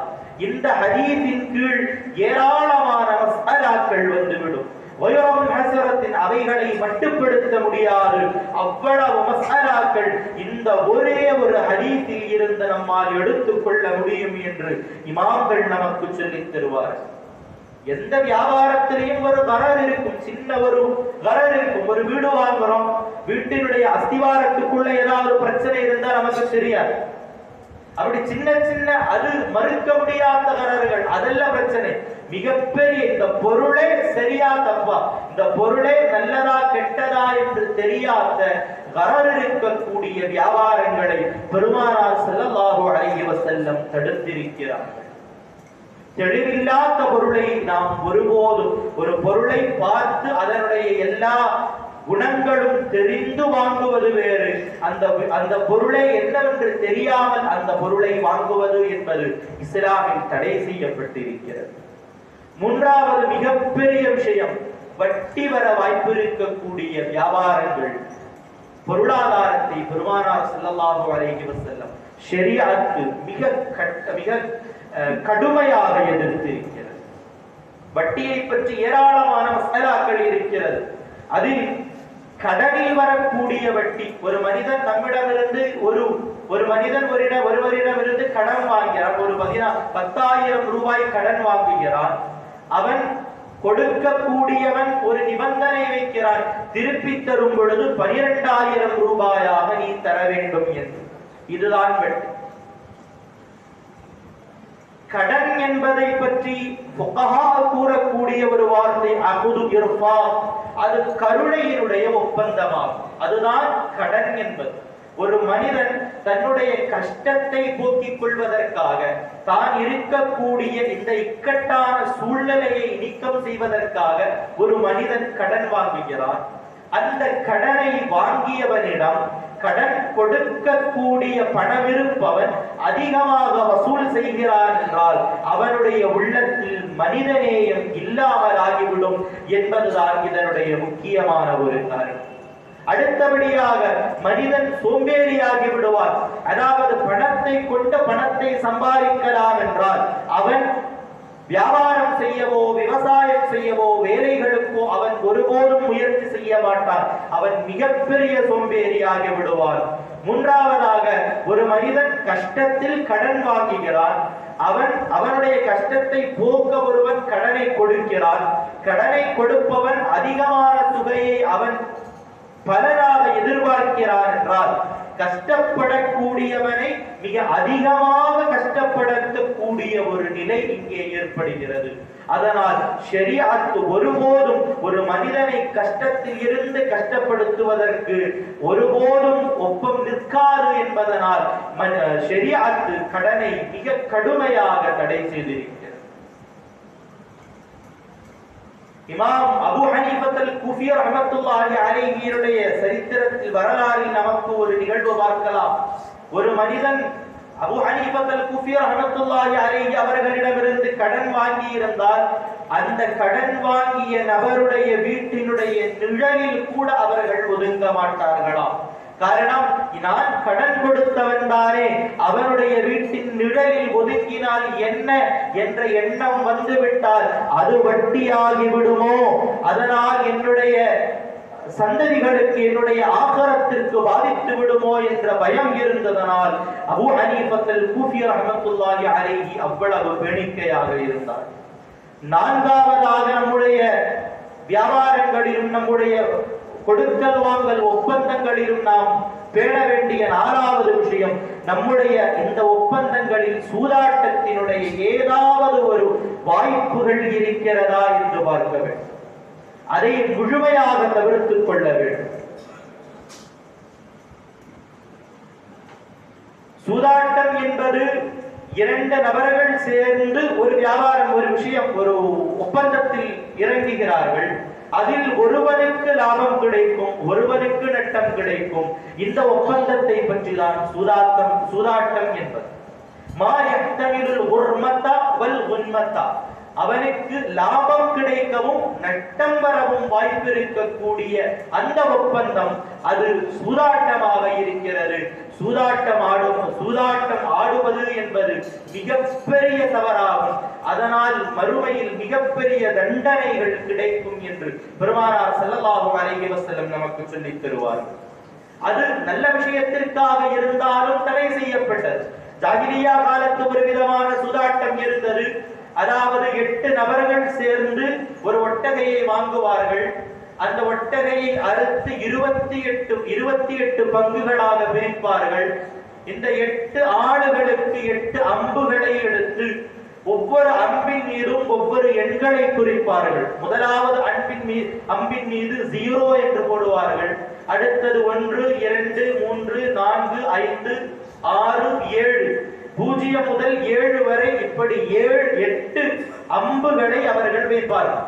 இந்த ஹதீஸின் கீழ் ஏராளமான மஸ்அலாக்கள் வந்துவிடும். வயருல் ஹஸரத்தின் அவைகளை மட்டுப்படுத்த முடியாது அவ்வளவு மஸ்அலாக்கள் இந்த ஒரே ஒரு ஹதீஸில் இருந்து நம்மால் எடுத்துக்கொள்ள முடியும் என்று இமாம்கள் நமக்கு சொல்லித் தருவார்கள். எந்த வியாபாரத்திலையும் ஒரு கரர் இருக்கும், சின்ன ஒரு கரர் இருக்கும். ஒரு வீடு வாங்குறோம், வீட்டினுடைய அஸ்திவாரத்துக்குள்ள ஏதாவது பிரச்சனை இருந்தா நமக்கு தெரியாது. அப்படி சின்ன சின்ன அது மறுக்க முடியாத கரர்கள், அதெல்லாம் பிரச்சனை. மிகப்பெரிய இந்த பொருளே சரியா தப்பா, இந்த பொருளே நல்லதா கெட்டதா என்று தெரியாத கரர் இருக்கக்கூடிய வியாபாரங்களை பெருமானார் ஸல்லல்லாஹு அலைஹி வஸல்லம் தடுத்திருக்கிறார்கள். தெளிவில்லாத பொருளை நாம் ஒருபோதும், ஒரு பொருளை பார்த்து அதனுடைய எல்லா குணங்களும் தெரிந்து வாங்குவது வேறு, அந்த பொருளை என்னவென்று தெரியாமல் அந்த பொருளை வாங்குவது என்பது இஸ்லாமில் தடை செய்யப்பட்டிருக்கிறது. மூன்றாவது மிகப்பெரிய விஷயம், வட்டி வர வாய்ப்பு இருக்கக்கூடிய வியாபாரங்கள். பொருளாதாரத்தை பெருமானார் ஸல்லல்லாஹு அலைஹி வஸல்லம் ஷரீஅத்து மிக கடுமையாக எதிர்த்திருக்கிறது. வட்டியை பற்றி ஏராளமான மஸ்அலாக்கள் இருக்கிறது. அதில் கடனில் வரக்கூடிய வட்டி, ஒரு மனிதன் நம்மிடமிருந்து ஒருவரிடமிருந்து கடன் வாங்கிறான், ஒரு 10,000 ரூபாய் கடன் வாங்குகிறான். அவன் கொடுக்கக்கூடியவன் ஒரு நிபந்தனை வைக்கிறான், திருப்பி தரும் பொழுது 12,000 ரூபாயாக நீ தர வேண்டும் என்று. இதுதான் வட்டி. கடன் என்பதை பற்றி ஃபுகஹா கூறக்கூடிய ஒரு வார்த்தை அகுது இர்ஃபா, அது கருணையினுடைய ஒப்பந்தமாகும். அதுதான் கடன் என்பது. ஒரு மனிதன் தன்னுடைய கஷ்டத்தை போக்கிக் கொள்வதற்காக, தான் இருக்கக்கூடிய இந்த இக்கட்டான சூழ்நிலையை நீக்கம் செய்வதற்காக ஒரு மனிதன் கடன் வாங்குகிறான். அந்த கடனை வாங்கியவனிடம் கடன் கொடுக்கக்கூடிய பணமிருப்பவன் அதிகமாக வசூல் செய்கிறான் என்றால் அவனுடைய உள்ளத்தில் மனிதநேயம் இல்லாமல் ஆகிவிடும் என்பதுதான் இதனுடைய முக்கியமான ஒரு காரணம். அடுத்தபடியாக மனிதன் சோம்பேறியாகி விடுவான். அதாவது பணத்தை கொண்ட பணத்தை சம்பாதிக்கலாம் என்றால் அவன் வியாபாரம் செய்யவோ விவசாயம் செய்யவோ வேலைகளுக்கோ அவன் ஒருபோதும் முயற்சி செய்ய மாட்டான். அவன் மிகப்பெரிய சோம்பேறியாகி விடுவான். மூன்றாவதாக ஒரு மனிதன் கஷ்டத்தில் கடன் வாங்குகிறான். அவனுடைய கஷ்டத்தை போக்க ஒருவன் கடனை கொடுக்கிறான். கடனை கொடுப்பவன் அதிகமான தொகையை அவன் பலராக எதிர்பார்க்கிறான் என்றால் கஷ்டப்படக்கூடியவனை மிக அதிகமாக கஷ்டப்படுத்தக்கூடிய ஒரு நிலை இங்கே ஏற்படுகிறது. அதனால் ஷரியத் ஒருபோதும் ஒரு மனிதனை கஷ்டத்தில் இருந்து கஷ்டப்படுத்துவதற்கு ஒருபோதும் ஒப்பம் நிற்காது என்பதனால் ஷரியத் கடனை மிக கடுமையாக தடை செய்திருக்கிறது. இமாம் அபு ஹனீஃபத்துல் குஃபி ரஹ்மத்துல்லாஹி அலைஹியுடைய சரித்திரத்தில் வரலாறில் நமக்கு ஒரு நிகழ்வு பார்க்கலாம். ஒரு மனிதன் அபு ஹனீஃபத்துல் குஃபி ரஹ்மத்துல்லாஹி அலைஹி அவர்களிடமிருந்து கடன் வாங்கி இருந்தால் அந்த கடன் வாங்கிய நபருடைய வீட்டினுடைய நிழலில் கூட அவர்கள் ஒதுங்க மாட்டார்களாம். காரணம், நான் கடன் கொடுத்தவன் தானே, அவனுடைய வீட்டின் நிழலில் ஒதுக்கினால் என்ன என்ற எண்ணம் வந்துவிட்டால் அது வட்டியாகி விடுமோ, அதனால் என்னுடைய சந்ததிகளுக்கு என்னுடைய ஆகரத்திற்கு பாதித்து விடுமோ என்ற பயம் இருந்ததனால் அபு ஹனீஃபத்துல் குஃபி ரஹ்மத்துல்லாஹி அலைஹி அவ்வளவு பேணிக்கையாக இருந்தார். நான்காவதாக நம்முடைய வியாபாரங்களிலும் நம்முடைய கொடுக்கல் வாங்கல் ஒப்பந்தங்களிலும் நாம் பேண வேண்டிய நாலாவது விஷயம், நம்முடைய இந்த ஒப்பந்தங்களில் சூதாட்டத்தினுடைய ஏதாவது ஒரு வாய்ப்புகள் இருக்கிறதா என்று பார்க்க வேண்டும். அதை முழுமையாக தவிர்த்துக் கொள்ள வேண்டும். சூதாட்டம் என்பது இரண்டு நபர்கள் சேர்ந்து ஒரு வியாபாரம், ஒரு விஷயம், ஒரு ஒப்பந்தத்தில் இறங்குகிறார்கள். அதில் ஒருவனுக்கு லாபம் கிடைக்கும், ஒருவனுக்கு நட்டம் கிடைக்கும். இந்த ஒப்பந்தத்தை பற்றி தான் சூதாட்டம் என்பது. மா யஹ்தமிலுல் குர்மத்தா வல் குன்மத்தா, அவனுக்கு லாபம் கிடைக்கவும் நட்டம் வரவும் வாய்ப்பு இருக்கக்கூடிய அந்த ஒப்பந்தம் அது சூதாட்டமாக இருக்கிறது. சூதாட்டம் ஆடுவது என்பது மிகப்பெரிய தவறாகும். அதனால் மறுமையில் மிகப்பெரிய தண்டனைகள் கிடைக்கும் என்று பெருமானார் ஸல்லல்லாஹு அலைஹி வஸல்லம் நமக்கு சொல்லித் தருவார்கள். அது நல்ல விஷயத்திற்காக இருந்தாலும் தடை செய்யப்பட்டது. ஜாகிலியா காலத்து ஒரு விதமான சூதாட்டம் இருந்தது. அதாவது 8 நபர்கள் சேர்ந்து ஒரு ஒட்டகையை வாங்குவார்கள். அந்த ஒட்டகையை அறுத்து 28 பங்குகளாக பிரிப்பார்கள். இந்த 8 ஆடுகளுக்கு 8 அம்புகளை எடுத்து ஒவ்வொரு அம்பின் மீதும் ஒவ்வொரு எண்களை குறிப்பார்கள். முதலாவது அம்பின் மீது 0 என்று போடுவார்கள். அடுத்தது 1, 2, 3, 4, 5, 6, 7, 0 முதல் 7 வரை இப்படி 8 அம்புகளை அவர்கள் வைப்பார்கள்.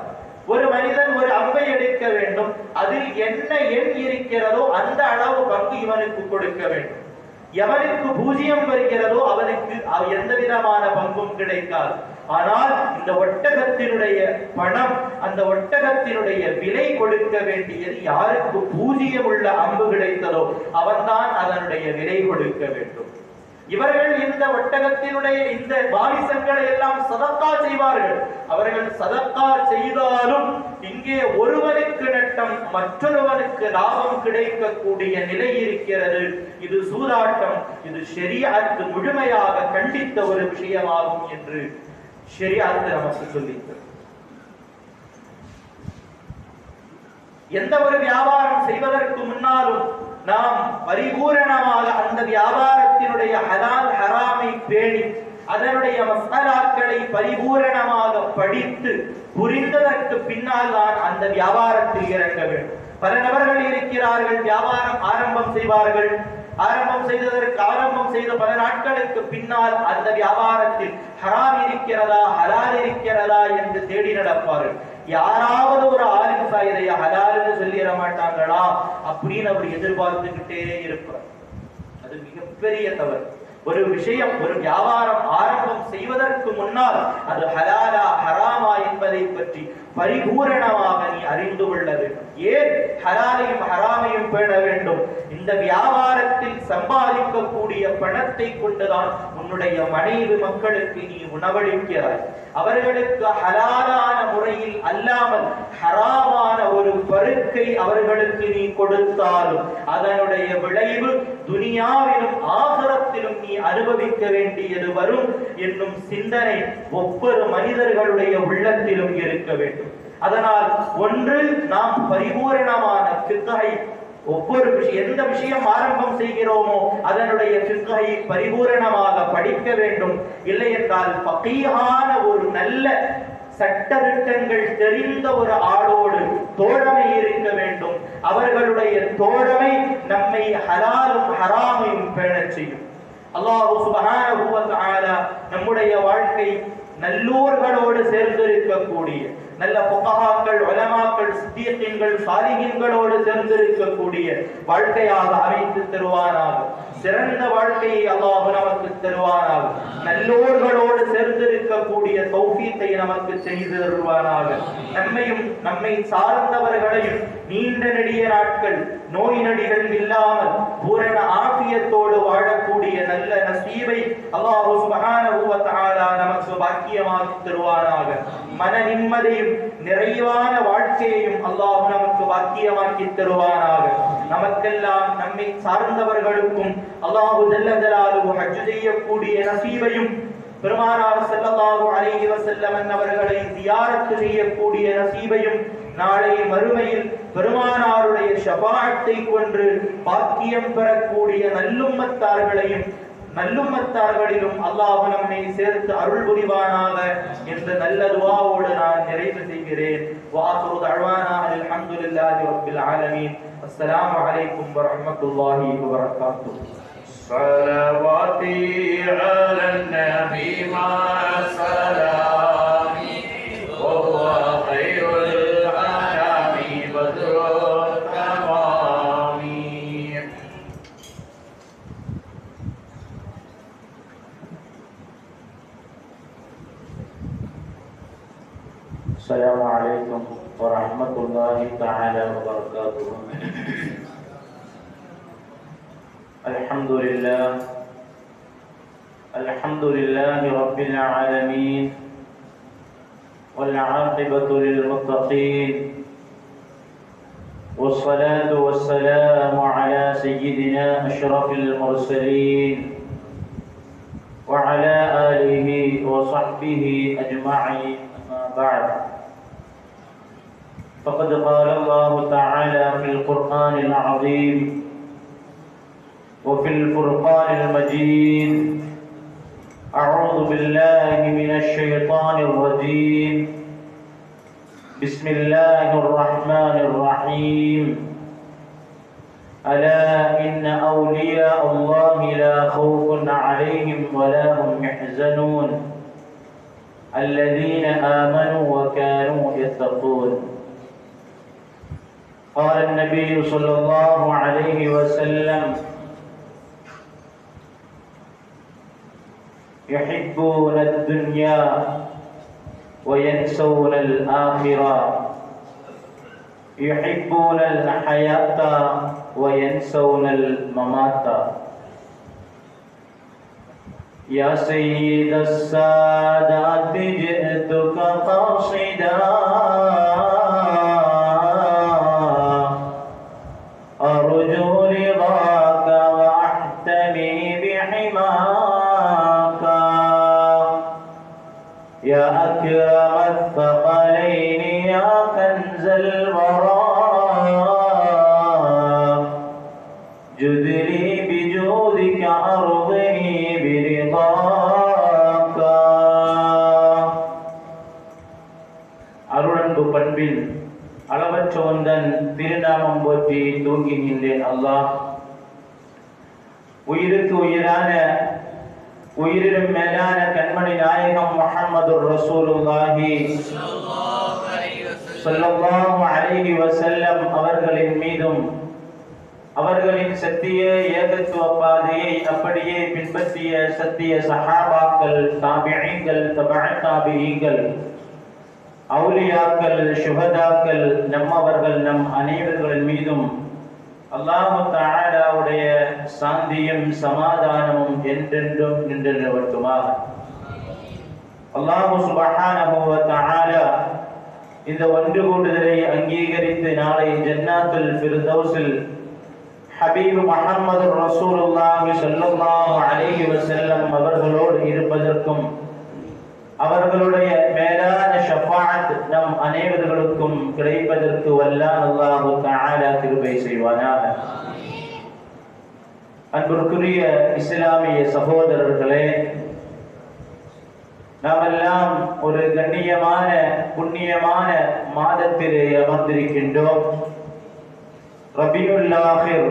ஒரு மனிதன் ஒரு அம்பை எடுக்க வேண்டும். அதில் என்ன எண் இருக்கிறதோ அந்த அளவு பங்கு இவனுக்கு கொடுக்க வேண்டும். எவனுக்கு 0 வருகிறதோ அவனுக்கு எந்த விதமான பங்கும் கிடைக்காது. ஆனால் இந்த ஒட்டகத்தினுடைய பணம், அந்த ஒட்டகத்தினுடைய விலை கொடுக்க வேண்டியது யாருக்கு 0 உள்ள அம்பு கிடைத்ததோ அவன்தான் அதனுடைய விலை கொடுக்க வேண்டும். இவர்கள் இந்த ஒட்டகத்தினுடைய இந்த வாரிசங்களை எல்லாம் சதக்கா செய்வார்கள். அவர்கள் சதக்கா செய்தாலும் இங்கே ஒருவனுக்கு நட்டம், மற்றொருவனுக்கு லாபம் கிடைக்கக்கூடிய நிலை இருக்கிறது. இது சூதாட்டம். இது ஷரியத் முழுமையாக கண்டித்த ஒரு விஷயமாகும் என்று ஷரியத் நமக்கு சொல்லித்தது. எந்த ஒரு வியாபாரம் செய்வதற்கு முன்னாலும் நாம் பரிபூரணமாக அந்த வியாபாரத்தினுடைய ஹலால் ஹராமை பேணி அதனுடைய மசாலாக்களை பரிபூரணமாக படித்து புரிந்ததற்கு பின்னால் தான் அந்த வியாபாரத்தில் இறங்க வேண்டும். பல நபர்கள் இருக்கிறார்கள், வியாபாரம் ஆரம்பம் செய்வார்கள், ஆரம்பம் செய்த பல நாட்களுக்கு பின்னால் அந்த வியாபாரத்தில் ஹராம் இருக்கிறதா ஹலால் இருக்கிறதா என்று தேடி நடப்பார்கள். யாராவது ஒரு ஆலிம் சாயிதையா ஹலால்னு சொல்லிட மாட்டாங்களா அப்படின்னு அவர் எதிர்பார்த்துக்கிட்டே இருப்பார். அது மிகப்பெரிய தவறு. ஒரு விஷயம், ஒரு வியாபாரம் ஆரம்பம் செய்வதற்கு முன்னால் அது ஹலாலா ஹராமா என்பதை பற்றி பரிபூரணமாக நீ அறிந்து கொள்ள வேண்டும். ஏன் ஹலாலையும் ஹராமையும் பேண வேண்டும்? இந்த வியாபாரத்தில் சம்பாதிக்கக்கூடிய பணத்தை கொண்டுதான் உன்னுடைய மனைவி மக்களுக்கு நீ உணவளிக்கிறாய். அவர்களுக்கு ஹலாலான முறையில் அல்லாமல் ஹராமான ஒரு பருக்கை அவர்களுக்கு நீ கொடுத்தாலும் அதனுடைய விளைவு துனியாவிலும் ஆகிரத்திலும் நீ அனுபவிக்க வேண்டியது வரும் என்னும் சிந்தனை ஒவ்வொரு மனிதர்களுடைய உள்ளத்திலும் இருக்க வேண்டும். அதனால் ஒன்று, நாம் பரிபூரணமான ஃபிக்ஹை, ஒவ்வொரு விஷயம், எந்த விஷயம் ஆரம்பம் செய்கிறோமோ அதனுடைய ஃபிக்ஹை பரிபூரணமாக படிக்க வேண்டும். இல்லை என்றால் ஃபகீஹான ஒரு நல்ல சட்டதிட்டங்கள் தெரிந்த ஒரு ஆளோடு தோழமை இருக்க வேண்டும். அவர்களுடைய தோழமை நம்மை ஹலாலும் ஹராமையும் பேணச் செய்யும். அல்லாஹ் சுப்ஹானஹு வ தஆலா நம்முடைய வாழ்க்கை நல்லோர்களோடு சேர்ந்திருக்கக்கூடிய, நல்ல ஃபுகஹாக்கள், உலமாக்கள், சித்தீகீன்கள், சாலிஹீன்களோடு சேர்ந்திருக்கக்கூடிய வாழ்க்கையாக அமைத்து தருவானாக. சிறந்த வாழ்க்கையை அல்லாஹ் நமக்கு தருவானாக. நல்லோர்களோடு சேர்ந்திருக்கக்கூடிய தௌஃபீத்தை நமக்கு செய்து தருவானாக. நம்மையும் நம்மை சார்ந்தவர்களையும் நீண்ட நெடிய நாட்கள் நோய் நொடிகள் இல்லாமல் பூரண ஆஃபியத்தோடு வாழக்கூடிய நல்ல நசீபை அல்லாஹ் சுப்ஹானஹு வ தஆலா நமக்கு பாக்கியமாக்கி தருவானாக. மன நிம்மதியும் நிறைவான வாழ்க்கையையும் அல்லாஹ் நமக்கு பாக்கியமாக்கி தருவானாக. நமக்கெல்லாம் நம்மை சார்ந்தவர்களுக்கும் அல்லாஹ் ஜல்ல ஜலாலுஹு ஹஜ் செய்யக்கூடிய நசீபையும், பெருமானார் ஸல்லல்லாஹு அலைஹி வஸல்லம் அவர்களை ஜியாரத் செய்யக்கூடிய நசீபையும், நாளை மறுமையில் பெருமானாருடைய ஷஃபாஅத்தை கொண்டு பாக்கியம் பெறக்கூடிய நல்லும்மத்தார்களிலும் அல்லாஹ் நம்மை சேர்த்து அருள் புரிவானாக என்ற நல்ல துஆவோடு நான் நிறைவு செய்கிறேன். வஆகிரு தஅவானா அல்ஹம்துலில்லாஹி ரப்பில் ஆலமீன். அஸ்ஸலாமு அலைக்கும் வரஹ்மத்துல்லாஹி வபரகாத்துஹு.
ஸலவாத்தி அலன் நபி மா ஸலாமி வஹுவ கைருல் அனாமி பத்ருல் தமாமி.
السلام عليكم ورحمة الله تعالى وبركاته. الحمد لله رب العالمين، والعاقبة للمتقين، والصلاة والسلام على سيدنا أشرف المرسلين وعلى آله وصحبه أجمعين. أما بعد، فقد قال الله تعالى في القرآن العظيم وفي الفرقان المجيد: أعوذ بالله من الشيطان الرجيم، بسم الله الرحمن الرحيم. ألا إن أولياء الله لا خوف عليهم ولا هم يحزنون الذين آمنوا وكانوا يتقون. قال النبي صلى الله عليه وسلم: يحبون الدنيا وينسون الآخرة، يحبون الحياة وينسون الممات. يا سيد السادات جئتك قاصدا أرجو رضاك وأحتمي بحماك. يا أكرم الثقلين يا كنز الورى، جد لي بجودك أرضني برضاك. அளவற்ற ஒன்றன் திருநாமம் போற்றி தூங்குகின்றேன். அல்லாஹ் உயிருக்கு உயிரான உயிரிலும் மேலான கண்மணி நாயகம் முஹம்மது ரசூலுல்லாஹி ஸல்லல்லாஹு அலைஹி வஸல்லம் அவர்களின் மீதும் அவர்களின் சத்திய ஏகத்துவ பாதையை அப்படியே பின்பற்றிய சத்திய சஹாபாக்கள், தாபிஈன்கள், தபஅ தாபிஈன்கள், அவுலியாக்கள், ஷுஹதாக்கள், நம்மவர்கள் நம் அனைவர்களின் மீதும் அல்லாஹ் தஆலாவுடைய சாந்தியும் சமாதானமும் என்றென்றும் நின்று நிலவட்டுமாக. அல்லாஹ் சுப்ஹானஹு வ தஆலா இந்த ஒன்று கூடுதலை அங்கீகரித்து நாளை ஜன்னாத்துல் ஃபிர்தௌஸில் ஹபீப் முஹம்மது ரசூலுல்லாஹி ஸல்லல்லாஹு அலைஹி வஸல்லம் அவர்களோடு இருப்பதற்கும் அவர்களுடைய மேலான ஷஃபாஅத் நம் அனைவர்களுக்கும் கிடைப்பதற்கு வல்லாஹ் அல்லாஹ் தஆலா கிருபை செய்வானாக. அன்பிற்குரிய இஸ்லாமிய சகோதரர்களே, நாமெல்லாம் ஒரு கண்ணியமான புண்ணியமான மாதத்திலே அமர்ந்திருக்கின்றோம். ரபியுல் ஆகிர்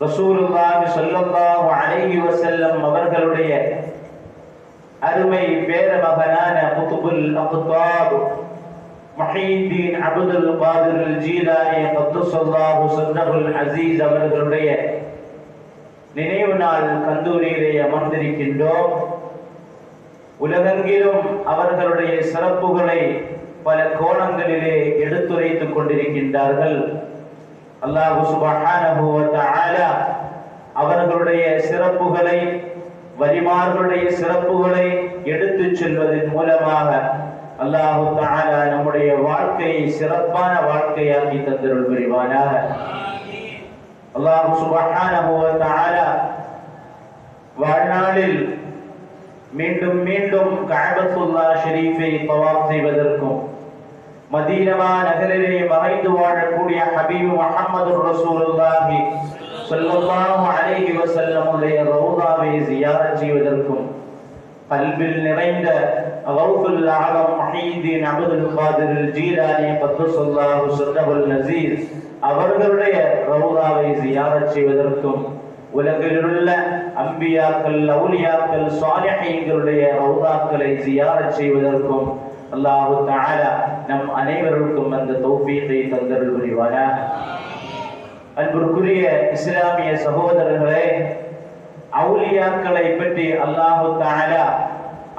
ரசூலுல்லாஹி ஸல்லல்லாஹு அலைஹி வஸல்லம் அவர்களுடைய அருமை பேரமகனான குதுபுல் அக்தாப் முஹீத்தீன் அப்துல் காதிர் அல் ஜீலானி கத்தஸல்லாஹு ஸர்ரஹுல் அஸீஸ் அவர்களுடைய நினைவு நாள் கந்தூரியிலே அமர்ந்திருக்கின்றோம். உலகெங்கிலும் அவர்களுடைய சிறப்புகளை பல கோணங்களிலே எடுத்துரைத்துக் கொண்டிருக்கின்றார்கள். அல்லாஹ் சுப்ஹானஹு வ தஆலா அவர்களுடைய சிறப்புகளை, வலிமார்களுடைய சிறப்புகளை எடுத்துச் செல்வதன் மூலமாக அல்லாஹ் தஆலா நம்முடைய வாழ்க்கையை சிறப்பான வாழ்க்கையாக்கி தந்தருள் புரிவானாக. அல்லாஹ் சுப்ஹானஹு வ தஆலா வாழ்நாளில் மீண்டும் மீண்டும் கஅபத்துல்லாஹ் ஷரீஃபை தவாப் செய்வதற்கும் மதீனா நகரிலே மறைந்து வாழக்கூடிய ஹபீப் முஹம்மது ரசூலுல்லாஹி ஸல்லல்லாஹு அலைஹி வஸல்லம் உடைய ரௌதாவை ஜியாரத் செய்வதற்கும் கல்பில் நிறைந்த கௌசுல் ஆலம் முஹீத்தீன் அப்துல் காதிர் அல் ஜீலானி கத்தஸல்லாஹு ஸர்ரஹுல் அஸீஸ் அவர்களுடைய ரௌதாவை ஜியாரத் செய்வதற்கும் உலகில் உள்ள அம்பியாக்கள், அவுலியாக்கள், சாலிஹீன்களுடைய ரௌதாக்களை ஜியாரத் செய்வதற்கும் அல்லாஹ் தஆலா நம் அனைவருக்கும் அந்த தௌஃபீகை தந்தருள் புரிவானாக. அன்பிற்குரிய இஸ்லாமிய சகோதரர்களே, அவுலியாக்களை பற்றி அல்லாஹ் தஆலா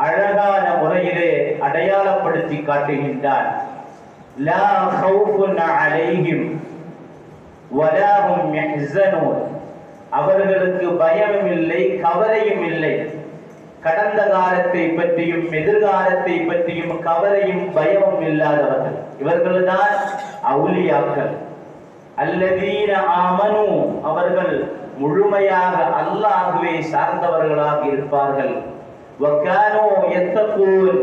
அழகான முறையிலே அடையாளப்படுத்தி காட்டுகின்றான். லா ஹௌஃபுன் அலைஹிம் வலா ஹும் யஹ்ஸனூன். அவர்களுக்கு பயமும் இல்லை, கவலையும் இல்லை. கடந்த காலத்தை பற்றியும் எதிர்காலத்தை பற்றியும் கவலையும் பயமும் இல்லாதவர்கள் இவர்கள்தான் அவுலியாக்கள். அல்லதீன ஆமனு, அவர்கள் முழுமையாக அல்லாஹ்வை சார்ந்தவர்களாக இருப்பார்கள். வகானு யத்தகூன்,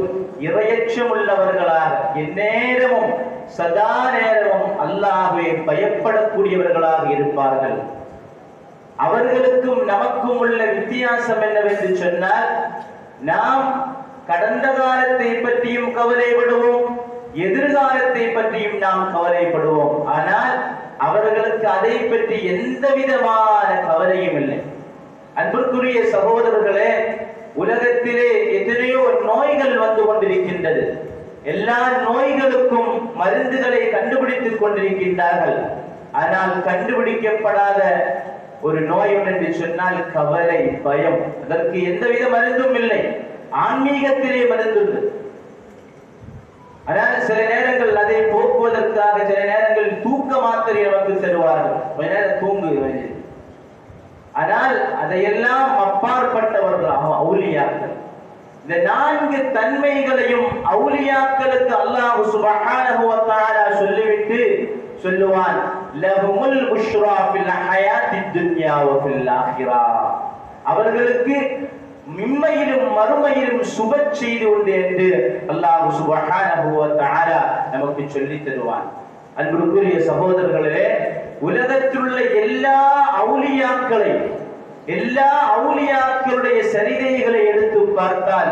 இறையச்சம் உள்ளவர்களாக, எந்நேரமும் சதா நேரமும் அல்லாஹ்வை பயப்படக்கூடியவர்களாக இருப்பார்கள். அவர்களுக்கும் நமக்கும் உள்ள வித்தியாசம் என்னவென்று சொன்னால், நாம் கடந்த காலத்தை பற்றியும் கவலைப்படுவோம், எதிர்காலத்தை பற்றியும் நாம் கவலைப்படுவோம். ஆனால் அவர்களுக்கு அதை பற்றி எந்த விதமான கவலையும் இல்லை. அன்பிற்குரிய சகோதரர்களே, உலகத்திலே எத்தனையோ நோய்கள் வந்து கொண்டிருக்கின்றது. எல்லா நோய்களுக்கும் மருந்துகளை கண்டுபிடித்துக் கொண்டிருக்கின்றார்கள். ஆனால் கண்டுபிடிக்கப்படாத ஒரு நோய் என்று சொன்னால் கவலை, பயம். அதற்கு எந்தவித மருந்தும் இல்லை. ஆன்மீகத்திலே மருந்து. ஆனால் சில நேரங்கள் அதை போக்குவதற்காக சில நேரங்களில் தூக்க மாத்திரை நமக்கு தருவார்கள். கொஞ்ச நேரம் தூங்கு. ஆனால் அதையெல்லாம் அப்பாற்பட்டவர்கள் அவுலியாக்கள். இந்த 4 தன்மைகளையும் அவுலியாக்களுக்கு அல்லாஹ் சுப்ஹானஹு வ தஆலா சொல்லிவிட்டு சொல்லுவான், லஹுமுல் புஷ்ரா ஃபில் ஹயாத்தித் துன்யா வ ஃபில் ஆখিরা. அவர்களுக்கு இம்மையிலும் மறுமையிலும் சுப செய்தி உண்டு என்று அல்லாஹ் சுப்ஹானஹு வ தஆலா நமக்கு சொல்லி தருவான். அன்பிற்குரிய சகோதரர்களே, உலகத்தில் உள்ள எல்லா அவுலியாக்களுடைய சரிதைகளை எடுத்து பார்த்தால்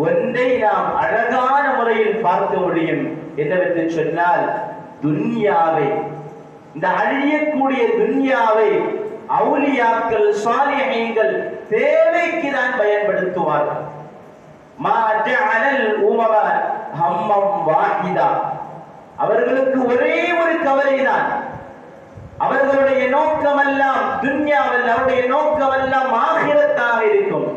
ஒன்றை நாம் அழகான முறையில் பார்க்க முடியும். என்னவென்று சொன்னால், துன்யாவை, இந்த அழியக்கூடிய துன்யாவை அவுலியாக்கள் சாலிஹீன்கள் தேவைக்கு தான் பயன்படுத்துவார்கள். மா ஜஅலல் உமம ஹம்மம் வாஹிதா, அவர்களுக்கு ஒரே ஒரு கவலைதான். அவர்களுடைய நோக்கமெல்லாம் துன்யாவில், அவருடைய நோக்கமெல்லாம் ஆகிரத்தாக இருக்கும்.